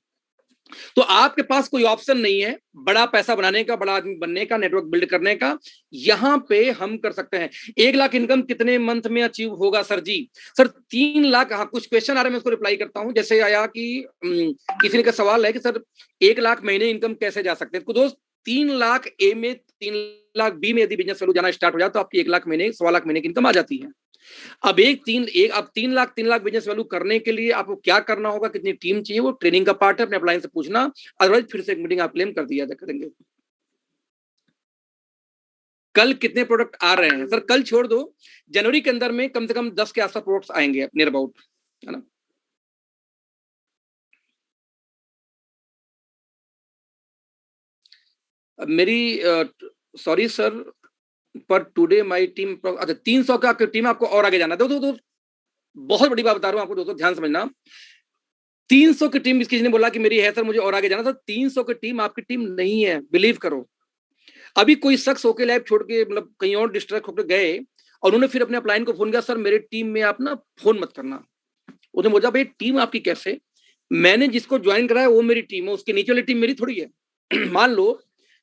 तो आपके पास कोई ऑप्शन नहीं है बड़ा पैसा बनाने का, बड़ा आदमी बनने का, नेटवर्क बिल्ड करने का। यहां पे हम कर सकते हैं। 1 लाख इनकम कितने मंथ में अचीव होगा सर जी? सर 3 लाख। हाँ, कुछ क्वेश्चन आ रहे हैं, मैं उसको रिप्लाई करता हूं। जैसे आया कि किसी ने का सवाल है कि सर 1 लाख महीने इनकम कैसे जा सकते हैं? दोस्त 3 लाख ए में, 3 लाख बी में यदि बिजनेस वैल्यू जाना स्टार्ट हो जाए तो आपकी 1 लाख महीने, 1.25 लाख महीने की इनकम आ जाती है। अब 3 लाख बिजनेस वैल्यू करने के लिए आपको क्या करना होगा, कितनी टीम चाहिए, वो ट्रेनिंग का पार्ट है, अपने अपलाइन से पूछना। अदरवाइज फिर से एक मीटिंग आप क्लेम कर दिया करेंगे। कल कितने प्रोडक्ट आ रहे हैं? सर कल छोड़ दो, जनवरी के अंदर में कम से कम 10 के आसपास प्रोडक्ट्स आएंगे नियर अबाउट, है ना? मेरी सॉरी सर, पर टुडे माय टीम, अच्छा 300 का टीम, आपको और आगे जाना। दो बहुत बड़ी बात बता रहा हूँ आपको दोस्तों, ध्यान समझना। 300 की टीम, किसी ने बोला कि मेरी है सर, मुझे और आगे जाना था। 300 की टीम आपकी टीम नहीं है, बिलीव करो। अभी कोई शख्स होके लैब छोड़ के, मतलब कहीं और डिस्ट्रैक्ट होकर गए, और उन्होंने फिर अपने अपलाइन को फोन किया, सर मेरे टीम में आप ना फोन मत करना। उसने बोला भाई टीम आपकी कैसे? मैंने जिसको ज्वाइन कराया वो मेरी टीम है, उसके नीचे वाली टीम मेरी थोड़ी है। मान लो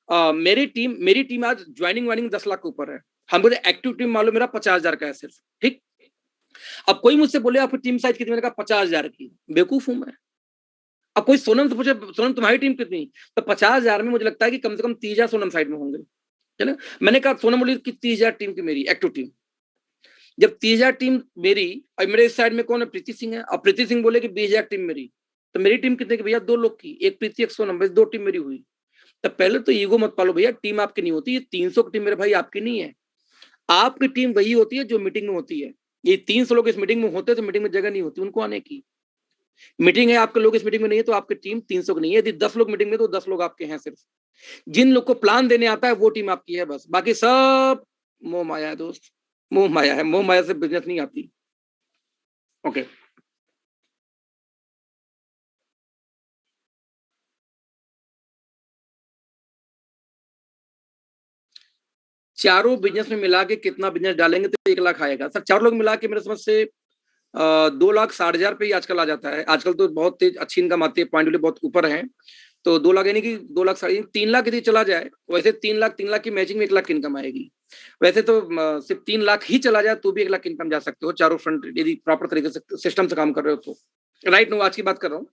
मेरी टीम आज ज्वाइनिंग वाइनिंग 10 लाख के ऊपर है, हमको एक्टिव टीम मान लो मेरा 50,000 का है सिर्फ, ठीक? अब कोई मुझसे बोले आपकी टीम साइज कितनी, मैंने कहा 50,000 की, बेवकूफ हूं मैं? अब कोई सोनम से पूछे सोनम तुम्हारी टीम कितनी, तो 50,000 में मुझे लगता है कि कम से कम 30,000 सोनम साइड में होंगे, है ना? मैंने कहा सोनम बोली कि 30,000 टीम की मेरी एक्टिव टीम। जब 30,000 टीम मेरी, और मेरे इस साइड में कौन है? प्रीति सिंह है। अब प्रीति सिंह बोले कि 20,000 टीम मेरी, तो मेरी टीम कितने की भैया? 2 लोग की, एक प्रीति एक सोनम, बस 2 टीम मेरी हुई। तो पहले तो ईगो मत पालो भैया, टीम आपकी नहीं होती। ये 300 की टीम मेरे भाई आपकी नहीं है। आपकी टीम वही होती है जो मीटिंग में होती है। ये 300 लोग इस मीटिंग में होते तो मीटिंग में जगह नहीं होती उनको आने की। मीटिंग है, आपके लोग इस मीटिंग में नहीं है तो आपकी टीम 300 की नहीं है। यदि 10 लोग मीटिंग में तो 10 लोग आपके हैं सिर्फ। जिन लोग को प्लान देने आता है वो टीम आपकी है बस, बाकी सब मोह माया है दोस्त, मोह माया है। मोह माया से बिजनेस नहीं आती। ओके। चारों बिजनेस में मिला के कितना बिजनेस डालेंगे तो 1 लाख आएगा सर। चारों लोग मिला के मेरे समझ से 2,60,000 पे ही आजकल आ जाता है। आजकल तो बहुत तेज अच्छी इनकम आती है, पॉइंट बहुत ऊपर है। तो 2 लाख यानी कि 2 लाख साढ़े 3 लाख यदि चला जाए, वैसे 3 लाख की मैचिंग में 1 लाख की इनकम आएगी। वैसे तो सिर्फ 3 लाख ही चला जाए तो भी 1 लाख की इनकम जा सकते हो, चारों फ्रंट यदि प्रॉपर तरीके से सिस्टम से काम कर रहे हो तो। राइट नो, आज की बात कर रहा हूँ।